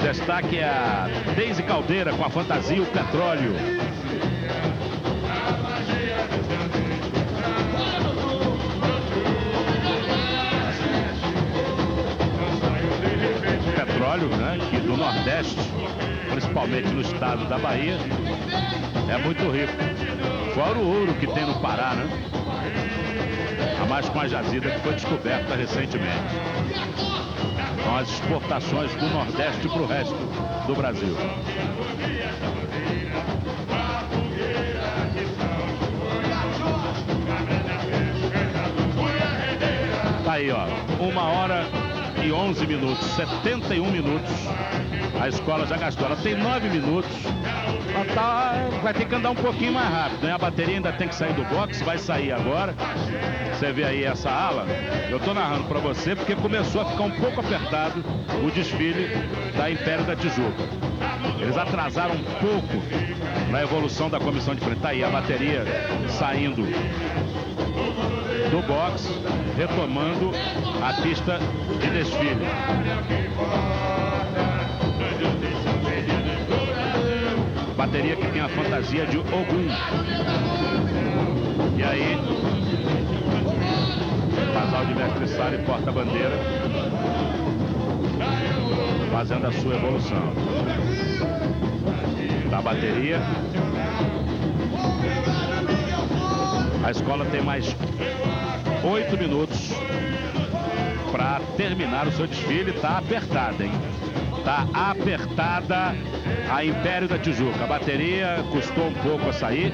Destaque é a Deise Caldeira com a fantasia O Petróleo. Petróleo, né, que do Nordeste, principalmente no estado da Bahia, é muito rico. Fora o ouro que tem no Pará, né? A mais com a jazida que foi descoberta recentemente. São as exportações do Nordeste para o resto do Brasil. Tá aí, ó, 1h11, 71 minutos. A escola já gastou. Ela tem 9 minutos. Vai ter que andar um pouquinho mais rápido, né? A bateria ainda tem que sair do box, vai sair agora. Você vê aí essa ala. Eu tô narrando para você porque começou a ficar um pouco apertado o desfile da Império da Tijuca. Eles atrasaram um pouco na evolução da comissão de frente. Tá aí a bateria saindo do box, retomando a pista de desfile. Bateria que tem a fantasia de Ogum. E aí, casal de mestre-sala e porta-bandeira fazendo a sua evolução. Da bateria. A escola tem mais 8 minutos para terminar o seu desfile. Tá apertada, hein? Tá apertada a Império da Tijuca. A bateria custou um pouco a sair.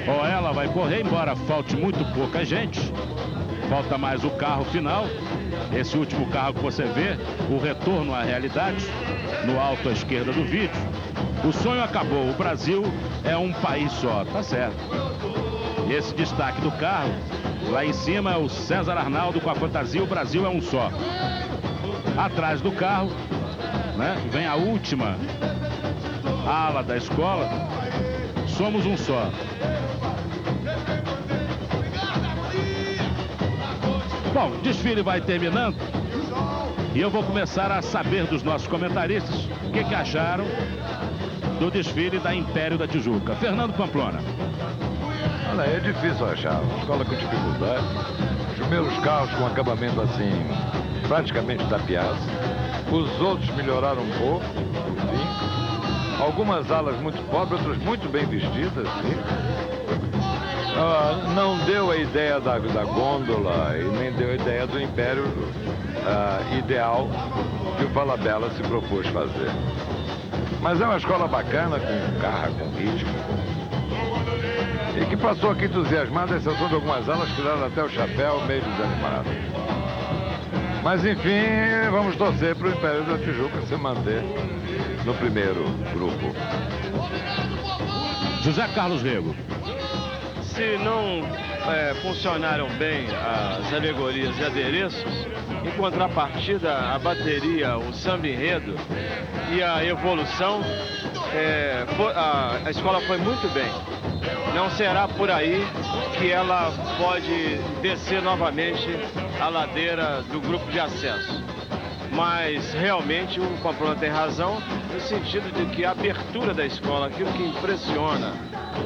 ou ela vai correr, embora falte muito pouca gente. Falta mais o carro final. Esse último carro que você vê, o retorno à realidade, no alto à esquerda do vídeo. O sonho acabou, o Brasil é um país só, tá certo. E esse destaque do carro, lá em cima é o César Arnaldo com a fantasia, o Brasil é um só. Atrás do carro, né, vem a última ala da escola, somos um só. Bom, o desfile vai terminando e eu vou começar a saber dos nossos comentaristas o que acharam do desfile da Império da Tijuca. Fernando Pamplona. Olha, é difícil achar. Uma escola com dificuldade. Os primeiros carros com acabamento assim, praticamente tapeados. Os outros melhoraram um pouco, enfim. Algumas alas muito pobres, outras muito bem vestidas, sim. Não deu a ideia da gôndola e nem deu a ideia do império ideal que o Falabella se propôs fazer. Mas é uma escola bacana, com carro, com ritmo. E que passou aqui entusiasmado, a exceção de algumas alas que tiraram até o chapéu, meio desanimado. Mas enfim, vamos torcer para o Império da Tijuca se manter no primeiro grupo. José Carlos Rego. Se não funcionaram bem as alegorias e adereços, em contrapartida, a bateria, o samba enredo e a evolução, a escola foi muito bem. Não será por aí que ela pode descer novamente a ladeira do grupo de acesso. Mas realmente o Pamplona tem razão no sentido de que a abertura da escola, aquilo que impressiona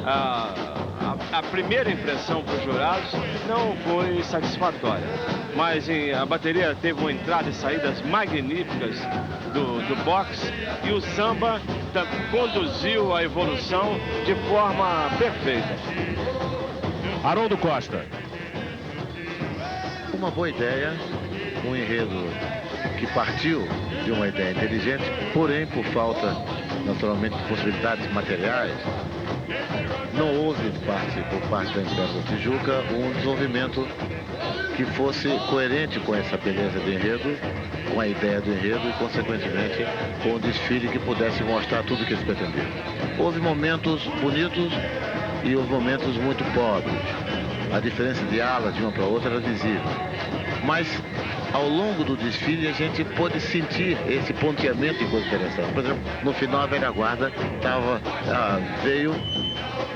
a primeira impressão para os jurados, não foi satisfatória. Mas a bateria teve uma entrada e saídas magníficas do boxe e o samba conduziu a evolução de forma perfeita. Haroldo Costa. Uma boa ideia, um enredo que partiu de uma ideia inteligente, porém por falta, naturalmente, de possibilidades materiais, não houve por parte da Império da Tijuca um desenvolvimento que fosse coerente com essa beleza do enredo, com a ideia do enredo e, consequentemente, com o desfile que pudesse mostrar tudo o que eles pretendiam. Houve momentos bonitos e houve momentos muito pobres. A diferença de alas de uma para outra era visível. Mas, ao longo do desfile, a gente pôde sentir esse ponteamento em coisa interessante. Por exemplo, no final, a velha guarda veio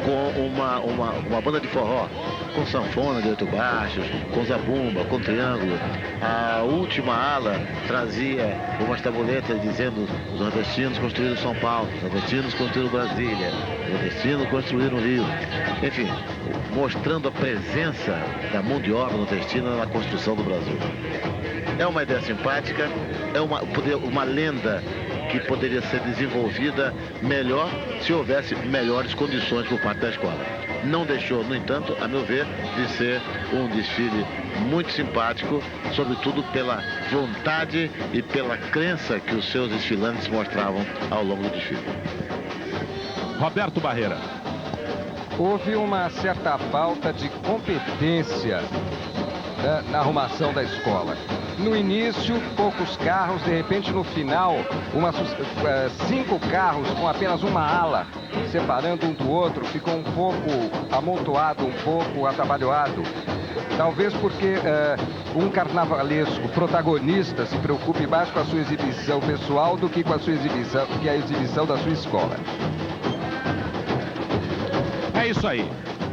com uma banda de forró, com sanfona de 8 baixos, com zabumba, com triângulo. A última ala trazia umas tabuletas dizendo: os nordestinos construíram São Paulo, os nordestinos construíram Brasília, os nordestinos construíram Rio. Enfim, mostrando a presença da mão de obra nordestina na construção do Brasil. É uma ideia simpática, é uma lenda que poderia ser desenvolvida melhor se houvesse melhores condições por parte da escola. Não deixou, no entanto, a meu ver, de ser um desfile muito simpático, sobretudo pela vontade e pela crença que os seus desfilantes mostravam ao longo do desfile. Roberto Barreira. Houve uma certa falta de competência na arrumação da escola. No início, poucos carros, de repente no final, 5 carros com apenas uma ala, separando um do outro, ficou um pouco amontoado, um pouco atabalhoado. Talvez porque um carnavalesco protagonista se preocupe mais com a sua exibição pessoal do que com a exibição da sua escola. É isso aí.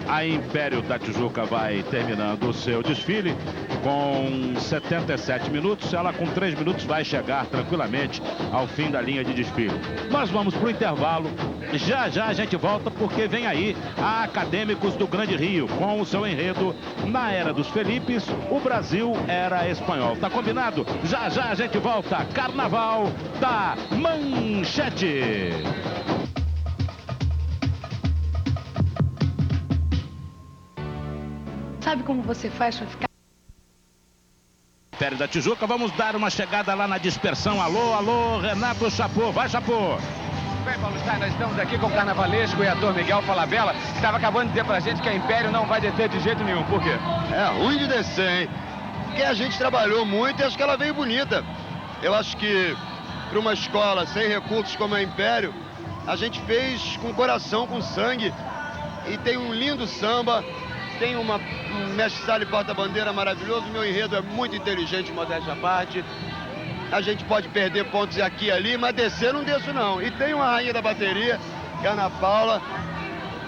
A Império da Tijuca vai terminando o seu desfile com 77 minutos. Ela com 3 minutos vai chegar tranquilamente ao fim da linha de desfile. Nós vamos para o intervalo. Já já a gente volta porque vem aí a Acadêmicos do Grande Rio com o seu enredo Na Era dos Felipes, o Brasil era espanhol. Tá combinado? Já já a gente volta. Carnaval da Manchete. Sabe como você faz para ficar... Império da Tijuca, vamos dar uma chegada lá na dispersão. Alô, alô, Renato Chapô, vai Chapô. Bem, Paulo Stein, nós estamos aqui com o carnavalesco e ator Miguel Falabella, que estava acabando de dizer pra gente que a Império não vai deter de jeito nenhum. Por quê? É ruim de descer, hein? Porque a gente trabalhou muito e acho que ela veio bonita. Eu acho que para uma escola sem recursos como a Império, a gente fez com coração, com sangue. E tem um lindo samba, tem um mestre Sala e porta-bandeira maravilhoso, meu enredo é muito inteligente, modéstia à parte. A gente pode perder pontos aqui e ali, mas descer não desço não. E tem uma rainha da bateria, que é a Ana Paula,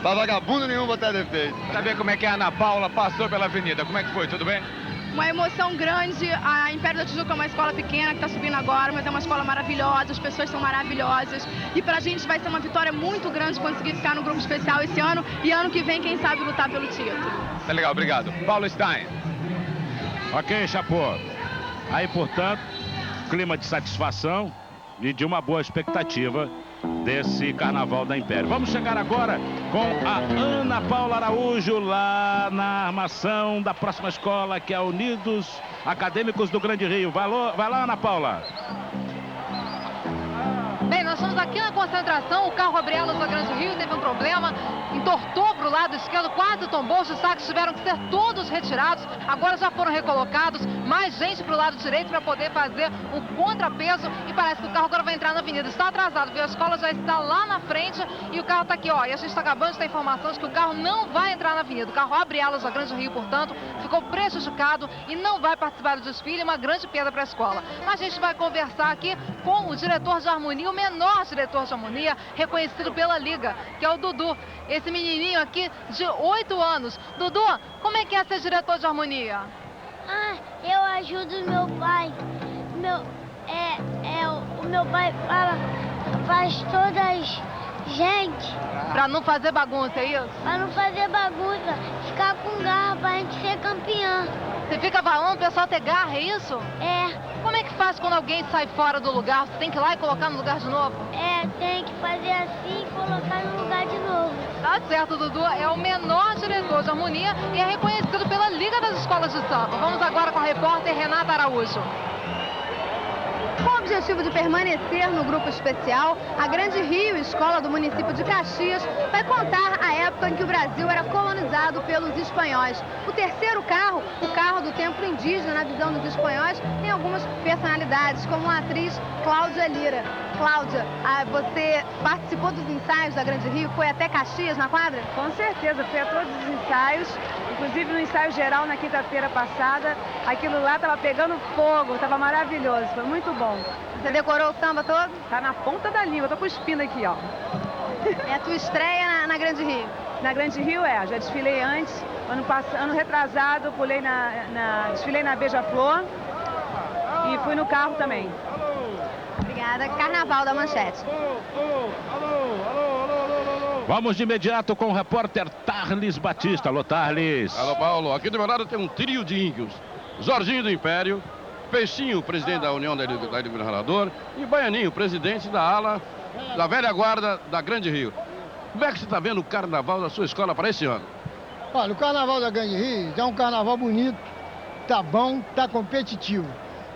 pra vagabundo nenhum botar defeito. Saber como é que a Ana Paula passou pela avenida, como é que foi, tudo bem? Uma emoção grande, a Império da Tijuca é uma escola pequena que está subindo agora, mas é uma escola maravilhosa, as pessoas são maravilhosas. E pra gente vai ser uma vitória muito grande conseguir ficar no grupo especial esse ano e ano que vem, quem sabe, lutar pelo título. Tá legal, obrigado. Paulo Stein. Ok, Chapô. Aí, portanto, clima de satisfação e de uma boa expectativa desse Carnaval da Império. Vamos chegar agora com a Ana Paula Araújo lá na armação da próxima escola, que é a Unidos Acadêmicos do Grande Rio. Vai lá, Ana Paula. Bem, nós estamos aqui na concentração, o carro Gabrielas do Grande Rio teve um problema, entortou para o lado esquerdo, quase tombou, os destaques tiveram que ser todos retirados, agora já foram recolocados, mais gente para o lado direito para poder fazer um contrapeso e parece que o carro agora vai entrar na avenida. Está atrasado, viu? A escola já está lá na frente e o carro está aqui, ó, e a gente está acabando de ter informação de que o carro não vai entrar na avenida. O carro Gabrielas do Grande Rio, portanto, ficou prejudicado e não vai participar do desfile, uma grande perda para a escola. Mas a gente vai conversar aqui com o diretor de harmonia, o menor diretor de harmonia, reconhecido pela Liga, que é o Dudu. Esse menininho aqui de 8 anos. Dudu, como é que é ser diretor de harmonia? Eu ajudo meu pai. O meu pai faz todas gente. Pra não fazer bagunça, é isso? Pra não fazer bagunça, ficar com garra pra gente ser campeã. Você fica falando o pessoal ter garra, é isso? É. Como é que faz quando alguém sai fora do lugar? Você tem que ir lá e colocar no lugar de novo? Tem que fazer assim e colocar no lugar de novo. Tá certo, Dudu. É o menor diretor de harmonia e é reconhecido pela Liga das Escolas de Samba. Vamos agora com a repórter Renata Araújo. Com o objetivo de permanecer no grupo especial, a Grande Rio, escola do município de Caxias, vai contar a época em que o Brasil era colonizado pelos espanhóis. O terceiro carro, o carro do templo indígena, na visão dos espanhóis, tem algumas personalidades, como a atriz Cláudia Lira. Cláudia, você participou dos ensaios da Grande Rio? Foi até Caxias na quadra? Com certeza, fui a todos os ensaios, inclusive no ensaio geral na quinta-feira passada. Aquilo lá estava pegando fogo, estava maravilhoso, foi muito bom. Você decorou o samba todo? Tá na ponta da língua, tô cuspindo aqui, ó. É a tua estreia na Grande Rio? Na Grande Rio já desfilei antes, ano retrasado, desfilei na Beija-Flor e fui no carro também. Obrigada. Carnaval da Manchete. Vamos de imediato com o repórter Tarles Batista. Alô, Tarles. Alô, Paulo. Aqui do meu lado tem um trio de índios. Jorginho do Império, Peixinho, presidente da União da Governador, e Baianinho, presidente da ala da velha guarda da Grande Rio. Como é que você está vendo o carnaval da sua escola para esse ano? Olha, o carnaval da Grande Rio é um carnaval bonito, tá bom, tá competitivo.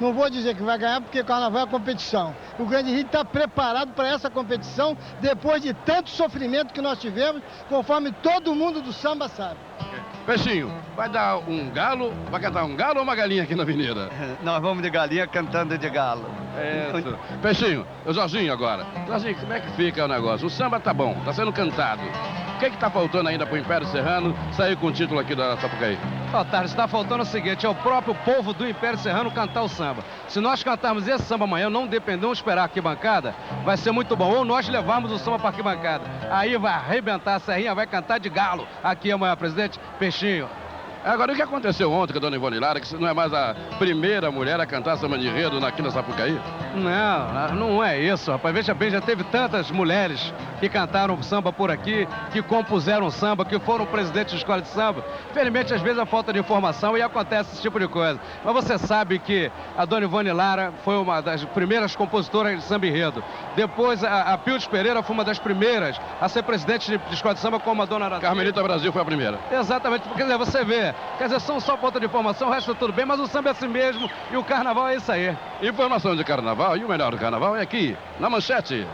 Não vou dizer que vai ganhar porque o carnaval é competição. O Grande Rio está preparado para essa competição depois de tanto sofrimento que nós tivemos, conforme todo mundo do samba sabe. Peixinho, vai dar um galo, vai cantar um galo ou uma galinha aqui na avenida? Nós vamos de galinha cantando de galo. Isso. Peixinho, o Jorginho agora. Jorginho, como é que fica o negócio? O samba tá bom, tá sendo cantado. O que tá faltando ainda pro Império Serrano sair com o título aqui da Sapucaí? Tardes, está faltando o seguinte, é o próprio povo do Império Serrano cantar o samba. Se nós cantarmos esse samba amanhã, não dependemos de esperar a arquibancada, vai ser muito bom. Ou nós levarmos o samba para a arquibancada. Aí vai arrebentar a Serrinha, vai cantar de galo aqui amanhã, presidente Peixinho. Agora, o que aconteceu ontem com a dona Ivone Lara, que não é mais a primeira mulher a cantar samba de enredo aqui na Sapucaí? Não é isso, rapaz. Veja bem, já teve tantas mulheres que cantaram samba por aqui, que compuseram samba, que foram presidentes de escola de samba. Infelizmente, às vezes, a falta de informação e acontece esse tipo de coisa. Mas você sabe que a dona Ivone Lara foi uma das primeiras compositoras de samba enredo. Depois, a Pildes Pereira foi uma das primeiras a ser presidente de escola de samba, como a dona Araci. Carmelita Brasil foi a primeira. Exatamente, porque você vê, quer dizer, são só falta de informação, o resto tudo bem, mas o samba é assim mesmo e o carnaval é isso aí. Informação de carnaval e o melhor do carnaval é aqui, na Manchete.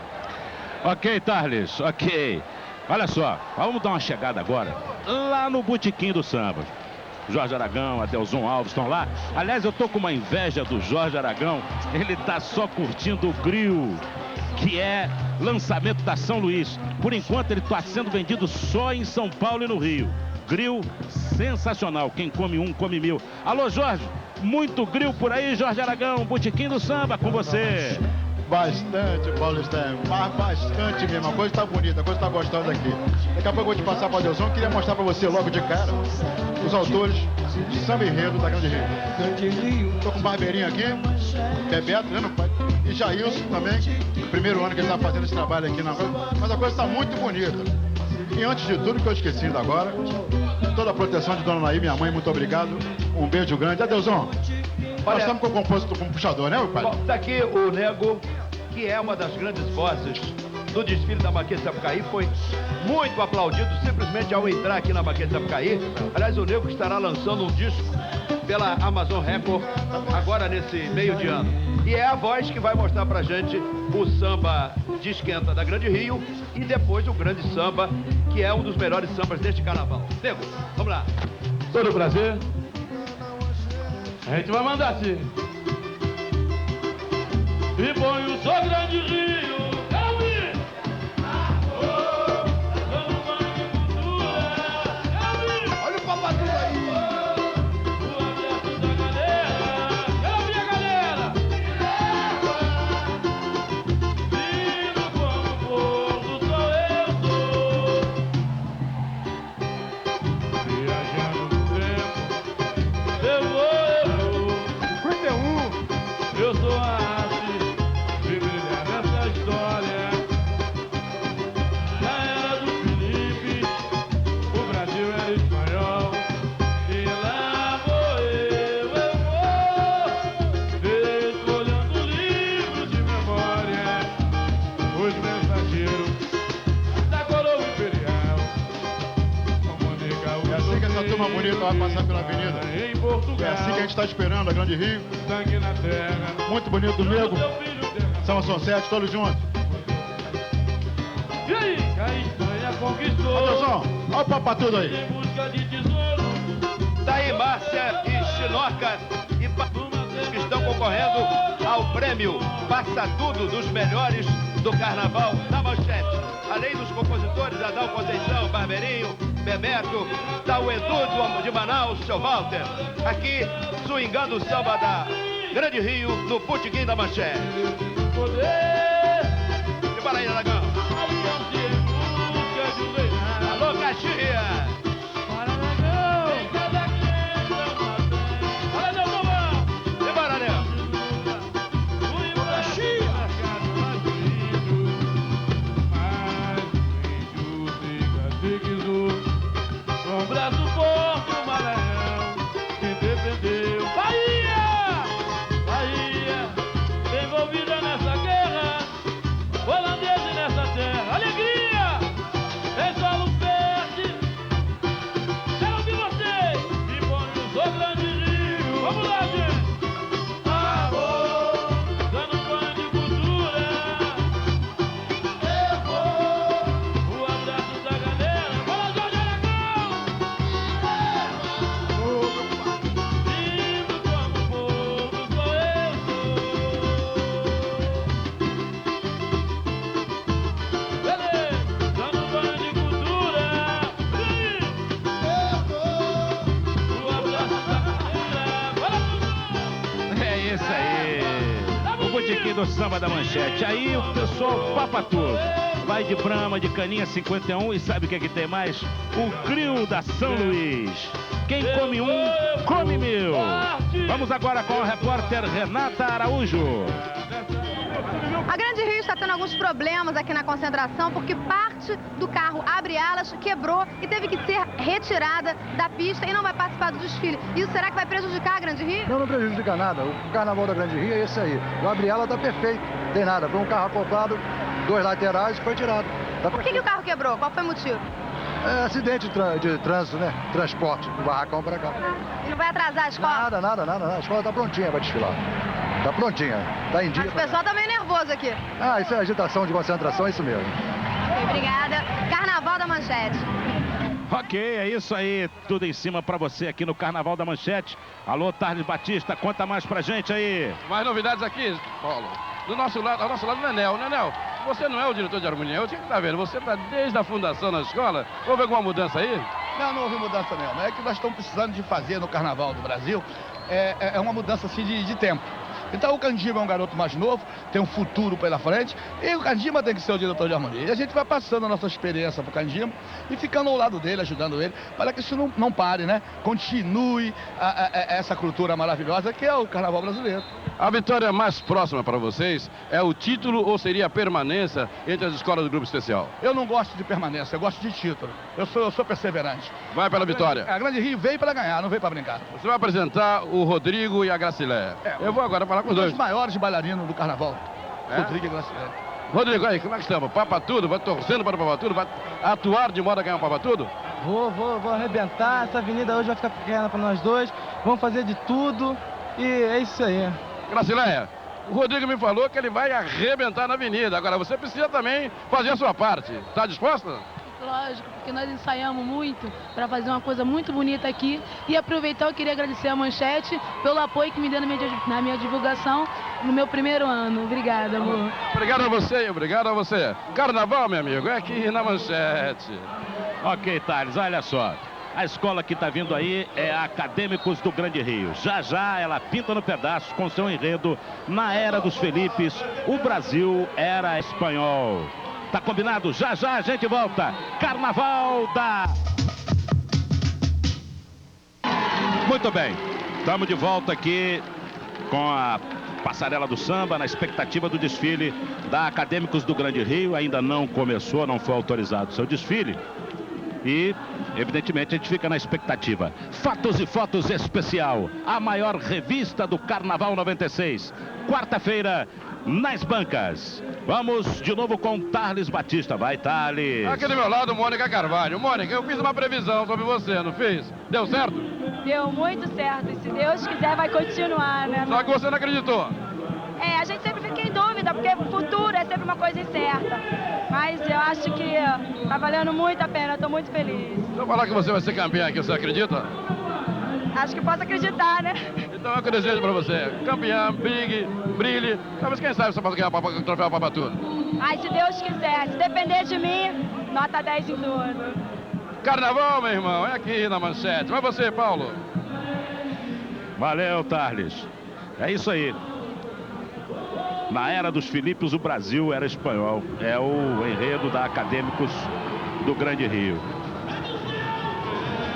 Ok, Tarles, ok. Olha só, vamos dar uma chegada agora lá no Botequim do Samba. Jorge Aragão, Adelson Alves estão lá. Aliás, eu tô com uma inveja do Jorge Aragão. Ele tá só curtindo o grill, que é lançamento da São Luís. Por enquanto ele está sendo vendido só em São Paulo e no Rio. Grill sensacional. Quem come um, come mil. Alô, Jorge. Muito grill por aí, Jorge Aragão. Botequim do Samba com você. Bastante, Paulo Stein, mas bastante mesmo. A coisa tá bonita, a coisa tá gostando aqui. Daqui a pouco eu vou te passar para o Adelson. Queria mostrar para você logo de cara os autores de Samba Enredo da Grande Rio. Tô com o Barbeirinho aqui, Bebeto, né, e Jailson também. Primeiro ano que ele tá fazendo esse trabalho aqui na rua. Mas a coisa tá muito bonita. E antes de tudo, que eu esqueci ainda agora, toda a proteção de Dona Naí, minha mãe, muito obrigado. Um beijo grande. Adelson. Nós estamos com o compositor, com o puxador, né, meu pai? Bom, daqui o Nego, que é uma das grandes vozes do desfile da Marquês de Sapucaí, foi muito aplaudido simplesmente ao entrar aqui na Marquês de Sapucaí. Aliás, o Nego estará lançando um disco pela Amazon Record agora nesse meio de ano. E é a voz que vai mostrar pra gente o samba de esquenta da Grande Rio e depois o grande samba, que é um dos melhores sambas deste carnaval. Nego, vamos lá. Todo prazer. A gente vai mandar assim. E põe o Só Grande Rio. Quero ouvir. Olha o papadinho aí. O abraço da galera. Quero ouvir a galera. Vindo como o povo, sou eu sou. Viajando no tempo, eu vou. Eu sou a arte de brilhar nessa história. Na era do Felipe, o Brasil era espanhol. E lá vou eu vou, escolhendo livros de memória, os mensageiros da coroa imperial. É assim que essa turma bonita vai passar pela avenida. Em Portugal. É assim que a gente está esperando a Grande Rio. Sangue na terra. Muito bonito, Nego. São 7, todos juntos. E aí? Que a Espanha conquistou. Atenção, olha o papatudo aí. Em busca de tesouro. Daí Márcia e Chinoca e Patrulhas que estão concorrendo ao prêmio Passa Tudo dos melhores do Carnaval da Manchete. Além dos compositores, Adal Conceição, Barbeirinho, Bebeto, tá o Edu de Manaus, seu Walter. Aqui, swingando o samba da Grande Rio, no Botequim da Manchete. E para aí, Aragão. Alô, Caxias. Com o braço forte o Maranhão que defendeu Bahia, Bahia, envolvida nessa guerra, holandesa nessa terra, alegria, em solo verde, quero ouvir vocês, e põe o Só Grande Rio, vamos lá, gente. Amor, dando banho de cultura, eu vou, o abraço da galera, fala Jorge Aragão. Lindo como o povo, sou eu sou. Beleza, dando banho de cultura. O abraço da galera, fala É isso aí. O Botequim do Samba da Manchete. Aí o pessoal papa tudo. Vai de Brahma, de Caninha 51 e sabe o que é que tem mais? O grill da São Luís. Quem come um, come mil. Vamos agora com a repórter Renata Araújo. A Grande Rio está tendo alguns problemas aqui na concentração porque parte do carro abre-alas quebrou e teve que ser retirada da pista e não vai participar do desfile. Isso será que vai prejudicar a Grande Rio? Não, não prejudica nada. O carnaval da Grande Rio é esse aí. O abre-ala está perfeito. Não tem nada. Foi um carro acoplado, 2 laterais e foi tirado. Por que o carro quebrou? Qual foi o motivo? É acidente de trânsito, né? Transporte, do barracão para cá. E não vai atrasar a escola? Nada. A escola está prontinha para desfilar. Tá prontinha, tá em dia. Mas o pessoal tá meio nervoso aqui. Ah, isso é agitação de concentração, é isso mesmo. Ok, obrigada. Carnaval da Manchete. Ok, é isso aí, tudo em cima pra você aqui no Carnaval da Manchete. Alô, Thales Batista, conta mais pra gente aí. Mais novidades aqui, Paulo. Do nosso lado, ao nosso lado, Nenel. Nenel, você não é o diretor de harmonia, eu tinha que estar vendo. Você está desde a fundação na escola. Houve alguma mudança aí? Não houve mudança mesmo. É que nós estamos precisando de fazer no Carnaval do Brasil uma mudança assim de tempo. Então o Candima é um garoto mais novo, tem um futuro pela frente, e o Candima tem que ser o diretor de harmonia. E a gente vai passando a nossa experiência para o Candima e ficando ao lado dele, ajudando ele, para que isso não pare, né? Continue essa cultura maravilhosa que é o Carnaval brasileiro. A vitória mais próxima para vocês é o título ou seria a permanência entre as escolas do Grupo Especial? Eu não gosto de permanência, eu gosto de título. Eu sou perseverante. Vai pela vitória. A Grande Rio veio para ganhar, não veio para brincar. Você vai apresentar o Rodrigo e a Gracileia. Eu vou agora falar com os dois. Os maiores bailarinos do Carnaval, Rodrigo e Gracileia. Rodrigo, aí, como é que estamos? Papa Tudo, vai torcendo para o Papa Tudo? Vai atuar de modo a ganhar o Papa Tudo? Vou arrebentar. Essa avenida hoje vai ficar pequena para nós dois. Vamos fazer de tudo e é isso aí. Gracileia, o Rodrigo me falou que ele vai arrebentar na avenida. Agora, você precisa também fazer a sua parte. Está disposta? Lógico, porque nós ensaiamos muito para fazer uma coisa muito bonita aqui. E aproveitar, eu queria agradecer a Manchete pelo apoio que me deu na minha divulgação no meu primeiro ano. Obrigada, amor. Obrigado a você, obrigado a você. Carnaval, meu amigo, é aqui na Manchete. Ok, Thales, olha só. A escola que está vindo aí é a Acadêmicos do Grande Rio. Já já ela pinta no pedaço com seu enredo Na Era dos Felipes, o Brasil era espanhol. Tá combinado? Já já a gente volta. Carnaval da... Muito bem. Estamos de volta aqui com a passarela do samba, na expectativa do desfile da Acadêmicos do Grande Rio. Ainda não começou, não foi autorizado o seu desfile. E, evidentemente, a gente fica na expectativa. Fatos e Fotos Especial, a maior revista do Carnaval 96. Quarta-feira, nas bancas. Vamos de novo com Thales Batista. Vai, Thales. Aqui do meu lado, Mônica Carvalho. Mônica, eu fiz uma previsão sobre você, não fiz? Deu certo? Deu muito certo. E se Deus quiser, vai continuar, né? Só que você não acreditou. A gente sempre fica em dúvida, porque o futuro é sempre uma coisa incerta. Mas eu acho que tá valendo muito a pena, estou muito feliz. Se eu falar que você vai ser campeã aqui, você acredita? Acho que posso acreditar, né? Então é o que eu desejo pra você. Campeã, brilhe. Talvez quem sabe você possa ganhar o troféu Papa Tudo. Ai, se Deus quiser. Se depender de mim, nota 10 em tudo. Carnaval, meu irmão, é aqui na Manchete. Vai você, Paulo. Valeu, Thales. É isso aí. Na Era dos Felipes, o Brasil era espanhol. É o enredo da Acadêmicos do Grande Rio.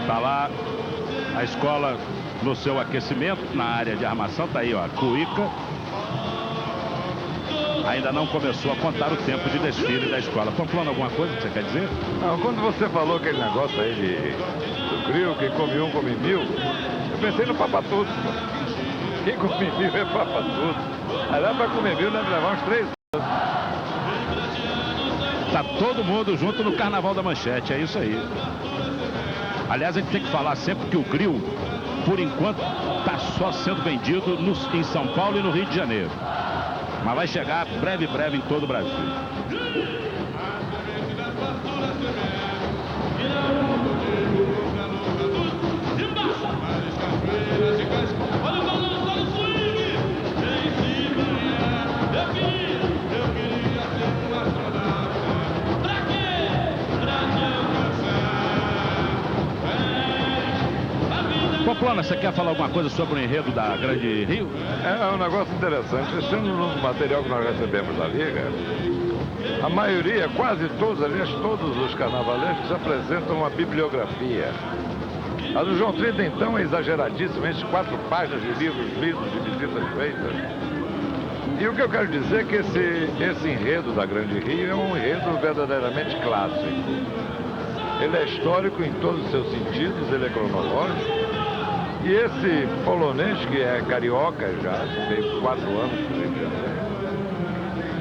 Tá lá a escola no seu aquecimento, na área de armação. Tá aí, ó, Cuíca. Ainda não começou a contar o tempo de desfile da escola. Pamplona, alguma coisa que você quer dizer? Não, quando você falou aquele negócio aí do grill, quem come um, come mil, eu pensei no Papa Tudo. Quem come mil é Papa Tudo. Aliás, para comer mil deve levar uns 3 anos. Tá todo mundo junto no Carnaval da Manchete, é isso aí. Aliás, a gente tem que falar sempre que o grill, por enquanto, tá só sendo vendido em São Paulo e no Rio de Janeiro. Mas vai chegar breve em todo o Brasil. Pamplona, você quer falar alguma coisa sobre o enredo da Grande Rio? É um negócio interessante. Esse ano, no material que nós recebemos da Liga, a maioria, quase todos, aliás, todos os carnavalescos apresentam uma bibliografia. A do João 30, então, é exageradíssimamente 4 páginas de livros lidos, de visitas feitas. E o que eu quero dizer é que esse enredo da Grande Rio é um enredo verdadeiramente clássico. Ele é histórico em todos os seus sentidos, ele é cronológico. E esse polonês, que é carioca já, veio 4 anos para o Rio de Janeiro,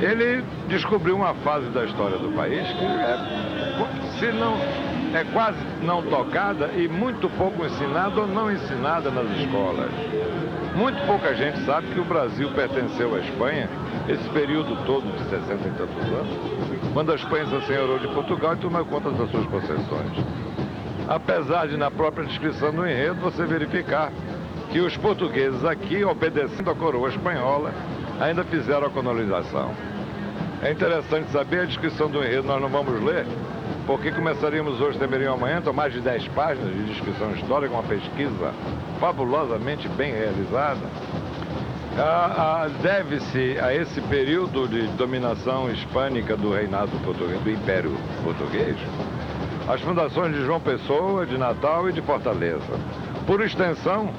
ele descobriu uma fase da história do país que é quase não tocada e muito pouco ensinada ou não ensinada nas escolas. Muito pouca gente sabe que o Brasil pertenceu à Espanha esse período todo de 60 e tantos anos, quando a Espanha se assenhorou de Portugal e tomou conta das suas possessões. Apesar de, na própria descrição do enredo, você verificar que os portugueses aqui, obedecendo à coroa espanhola, ainda fizeram a colonização. É interessante saber a descrição do enredo, nós não vamos ler, porque começaríamos hoje, terminaríamos amanhã, então mais de 10 páginas de descrição histórica, uma pesquisa fabulosamente bem realizada. Deve-se a esse período de dominação hispânica do reinado português, do Império Português, as fundações de João Pessoa, de Natal e de Fortaleza. Por extensão,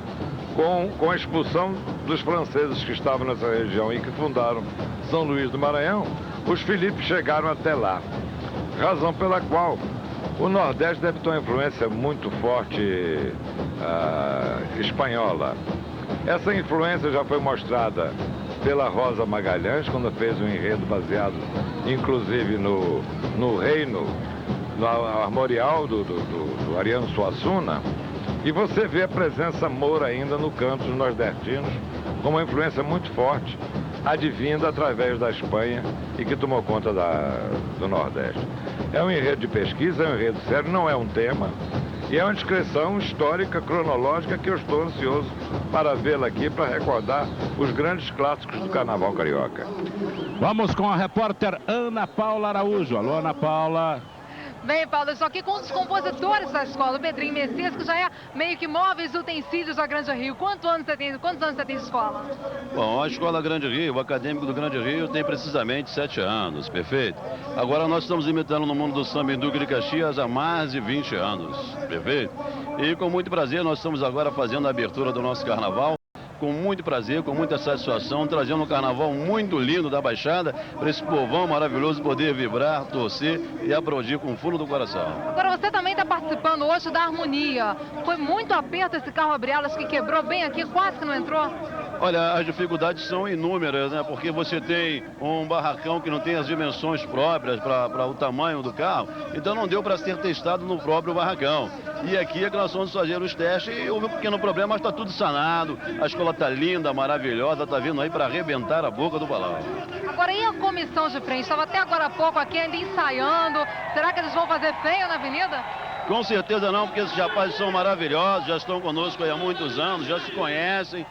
com a expulsão dos franceses que estavam nessa região e que fundaram São Luís do Maranhão, os Filipes chegaram até lá. Razão pela qual o Nordeste deve ter uma influência muito forte espanhola. Essa influência já foi mostrada pela Rosa Magalhães, quando fez um enredo baseado, inclusive, no reino, no armorial do Ariano Suassuna. E você vê a presença moura ainda no canto dos nordestinos, com uma influência muito forte, advinda através da Espanha e que tomou conta do Nordeste. É um enredo de pesquisa, é um enredo sério, não é um tema, e é uma descrição histórica, cronológica, que eu estou ansioso para vê-la aqui, para recordar os grandes clássicos do Carnaval Carioca. Vamos com a repórter Ana Paula Araújo. Alô, Ana Paula. Bem, Paulo, eu estou aqui com um dos compositores da escola, o Pedrinho Messias, que já é meio que móveis utensílios da Grande Rio. Quantos anos você tem de escola? Bom, a Escola Grande Rio, o acadêmico do Grande Rio, tem precisamente 7 anos, perfeito? Agora nós estamos imitando no mundo do samba em Duque de Caxias há mais de 20 anos, perfeito? E com muito prazer nós estamos agora fazendo a abertura do nosso carnaval. Com muito prazer, com muita satisfação, trazendo um carnaval muito lindo da Baixada, para esse povão maravilhoso poder vibrar, torcer e aplaudir com o fundo do coração. Agora você também está participando hoje da harmonia. Foi muito aperto esse carro abre-alas que quebrou bem aqui, quase que não entrou. Olha, as dificuldades são inúmeras, né? Porque você tem um barracão que não tem as dimensões próprias para o tamanho do carro, então não deu para ser testado no próprio barracão. E aqui é que nós vamos fazer os testes e houve um pequeno problema, mas está tudo sanado. A escola está linda, maravilhosa, está vindo aí para arrebentar a boca do balão. Agora, e a comissão de frente? Estava até agora há pouco aqui ainda ensaiando. Será que eles vão fazer feio na avenida? Com certeza não, porque esses rapazes são maravilhosos, já estão conosco há muitos anos, já se conhecem.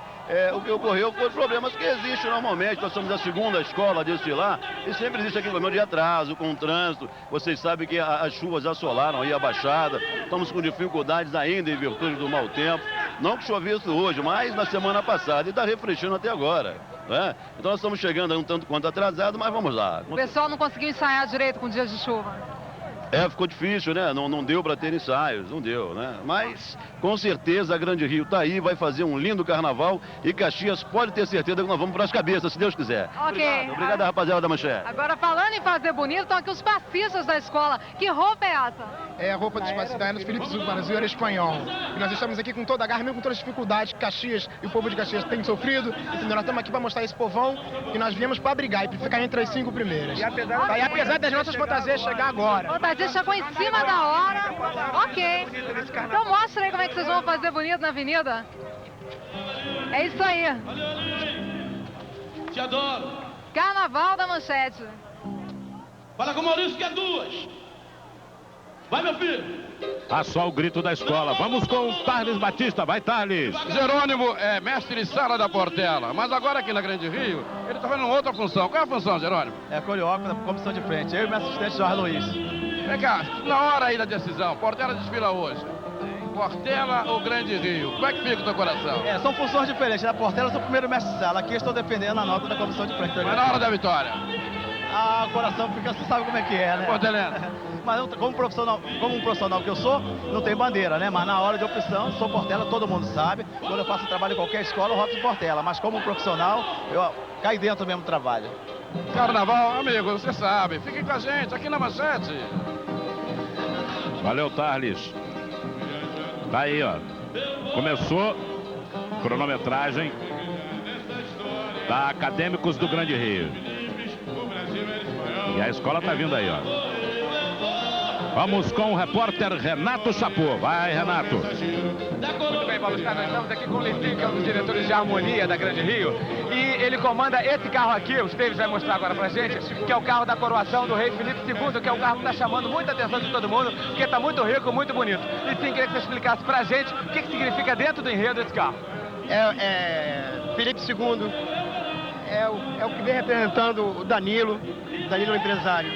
O que ocorreu foi problemas que existem normalmente. Nós somos a segunda escola desse lá e sempre existe aquele problema de atraso com o trânsito. Vocês sabem que as chuvas assolaram aí a Baixada. Estamos com dificuldades ainda em virtude do mau tempo. Não que chovesse hoje, mas na semana passada e está refrescando até agora. Né? Então nós estamos chegando aí um tanto quanto atrasado, mas vamos lá. O pessoal não conseguiu ensaiar direito com dias de chuva. Ficou difícil, né? Não deu para ter ensaios, não deu, né? Mas, com certeza, a Grande Rio está aí, vai fazer um lindo carnaval e Caxias pode ter certeza que nós vamos para as cabeças, se Deus quiser. Ok. Obrigado, rapaziada da Manchete. Agora, falando em fazer bonito, estão aqui os passistas da escola. Que roupa é essa? É a roupa dos passistas dos Filipes do Brasil, era espanhol. E nós estamos aqui com toda a garra, mesmo com todas as dificuldades que Caxias e o povo de Caxias têm sofrido. Então, nós estamos aqui para mostrar esse povão que nós viemos para brigar e para ficar entre as 5 primeiras. E apesar das nossas fantasias chegar agora. A fantasia chegou em cima da hora. Ok. Então mostra aí como é que vocês vão fazer bonito na avenida. É isso aí. Te adoro. Carnaval da Manchete. Fala com o Maurício que é 2. Vai, meu filho. Tá só o grito da escola. Vamos com o Thales Batista. Vai, Thales. Jerônimo é mestre de sala da Portela, mas agora aqui na Grande Rio, ele está fazendo outra função. Qual é a função, Jerônimo? É coreógrafo da comissão de frente. Eu e meu assistente Jorge Luiz. Vem cá, na hora aí da decisão, Portela desfila hoje. Portela ou Grande Rio? Como é que fica o teu coração? São funções diferentes. Na Portela eu sou o primeiro mestre de sala. Aqui eu estou defendendo a nota da comissão de frente. Mas na hora da vitória? O coração fica, você sabe como é que é, né? Portelena. Mas como um profissional que eu sou, não tem bandeira, né? Mas na hora de opção, sou Portela, todo mundo sabe. Quando eu faço trabalho em qualquer escola, eu roto de Portela. Mas como um profissional, eu caio dentro mesmo do trabalho. Carnaval, amigo, você sabe. Fiquem com a gente aqui na Manchete. Valeu, Thales. Tá aí, ó. Começou cronometragem da Acadêmicos do Grande Rio. E a escola tá vindo aí, ó. Vamos com o repórter Renato Chapô. Vai, Renato. Muito bem, Paulo Stein, nós estamos aqui com o Licinho, que é um dos diretores de harmonia da Grande Rio. E ele comanda esse carro aqui, o Esteves vai mostrar agora pra gente, que é o carro da coroação do rei Felipe II, que é um carro que está chamando muita atenção de todo mundo, porque está muito rico, muito bonito. Licinho, queria que você explicasse pra gente o que significa dentro do enredo esse carro. Felipe II é o que vem representando o Danilo empresário.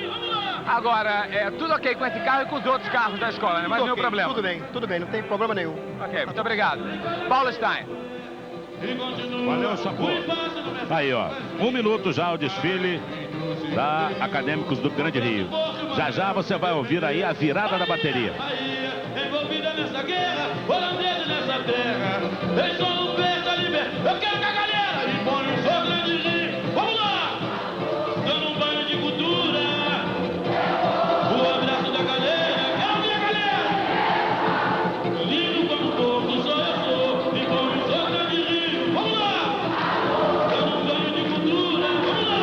Agora, tudo ok com esse carro e com os outros carros da escola, né? Mas nenhum problema. Tudo bem, não tem problema nenhum. Ok, muito obrigado. Paulo Stein. Valeu, Chapô. Aí, ó, 1 minuto já o desfile da Acadêmicos do Grande Rio. Já já você vai ouvir aí a virada da bateria. Envolvida nessa guerra, holandesa nessa terra, eles só não perdem a liberdade. Eu quero que a galera me põe um só Grande Rio. Vamos lá! Dando um banho de cultura, o abraço da galera, quero ver a galera! Lindo como um pouco só eu sou, me põe um só Grande Rio. Vamos lá! Dando um banho de cultura, vamos lá!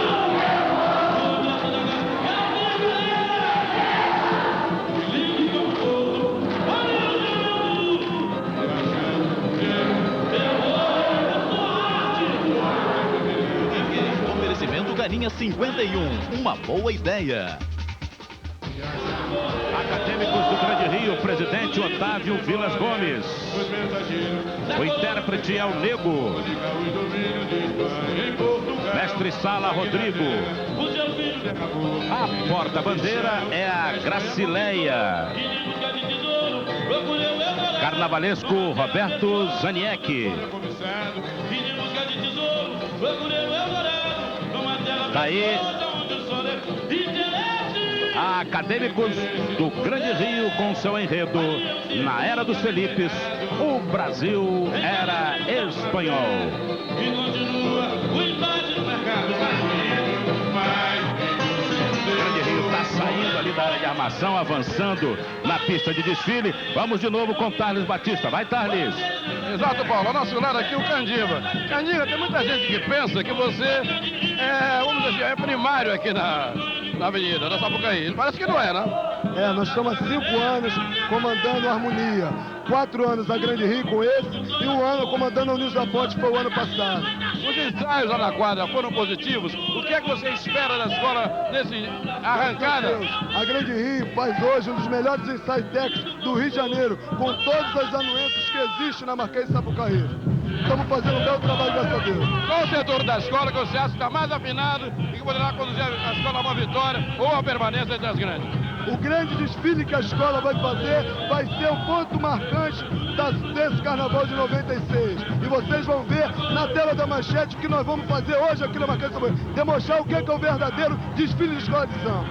O abraço da galera, quero ver a galera! Lindo como um pouco. Oferecimento Galinha 51, uma boa ideia. Acadêmicos do Grande Rio, presidente Otávio Vilas Gomes. O intérprete é o Nego. Mestre Sala Rodrigo. A porta-bandeira é a Gracileia. Carnavalesco Roberto Zaniek. Daí a Acadêmicos do Grande Rio com seu enredo Na Era dos Felipes, o Brasil era espanhol. E continua o embate no mercado. O Grande Rio está saindo ali da área de armação, avançando na pista de desfile. Vamos de novo com Tarles Batista. Vai, Tarles. Exato, Paulo. Ao nosso lado aqui o Candiva. Candiva, tem muita gente que pensa que você é primário aqui na avenida, na Sapucaí. Parece que não é, né? Nós estamos há 5 anos comandando a harmonia. 4 anos a Grande Rio com esse e 1 ano comandando a Unidos da Ponte, foi o ano passado. Os ensaios lá na quadra foram positivos. O que é que você espera da escola nesse arrancada? A Grande Rio faz hoje um dos melhores ensaios técnicos do Rio de Janeiro, com todas as anuências que existem na Marquês de Sapucaí. Estamos fazendo um belo trabalho, graças a Deus. Qual o setor da escola que você acha que está mais afinado e que poderá conduzir a escola a uma vitória ou a permanência entre as grandes? O grande desfile que a escola vai fazer vai ser o ponto marcante desse carnaval de 96. E vocês vão ver na tela da manchete o que nós vamos fazer hoje aqui na Marquês de Sapucaí. Demonstrar o que é o verdadeiro desfile de escola de samba.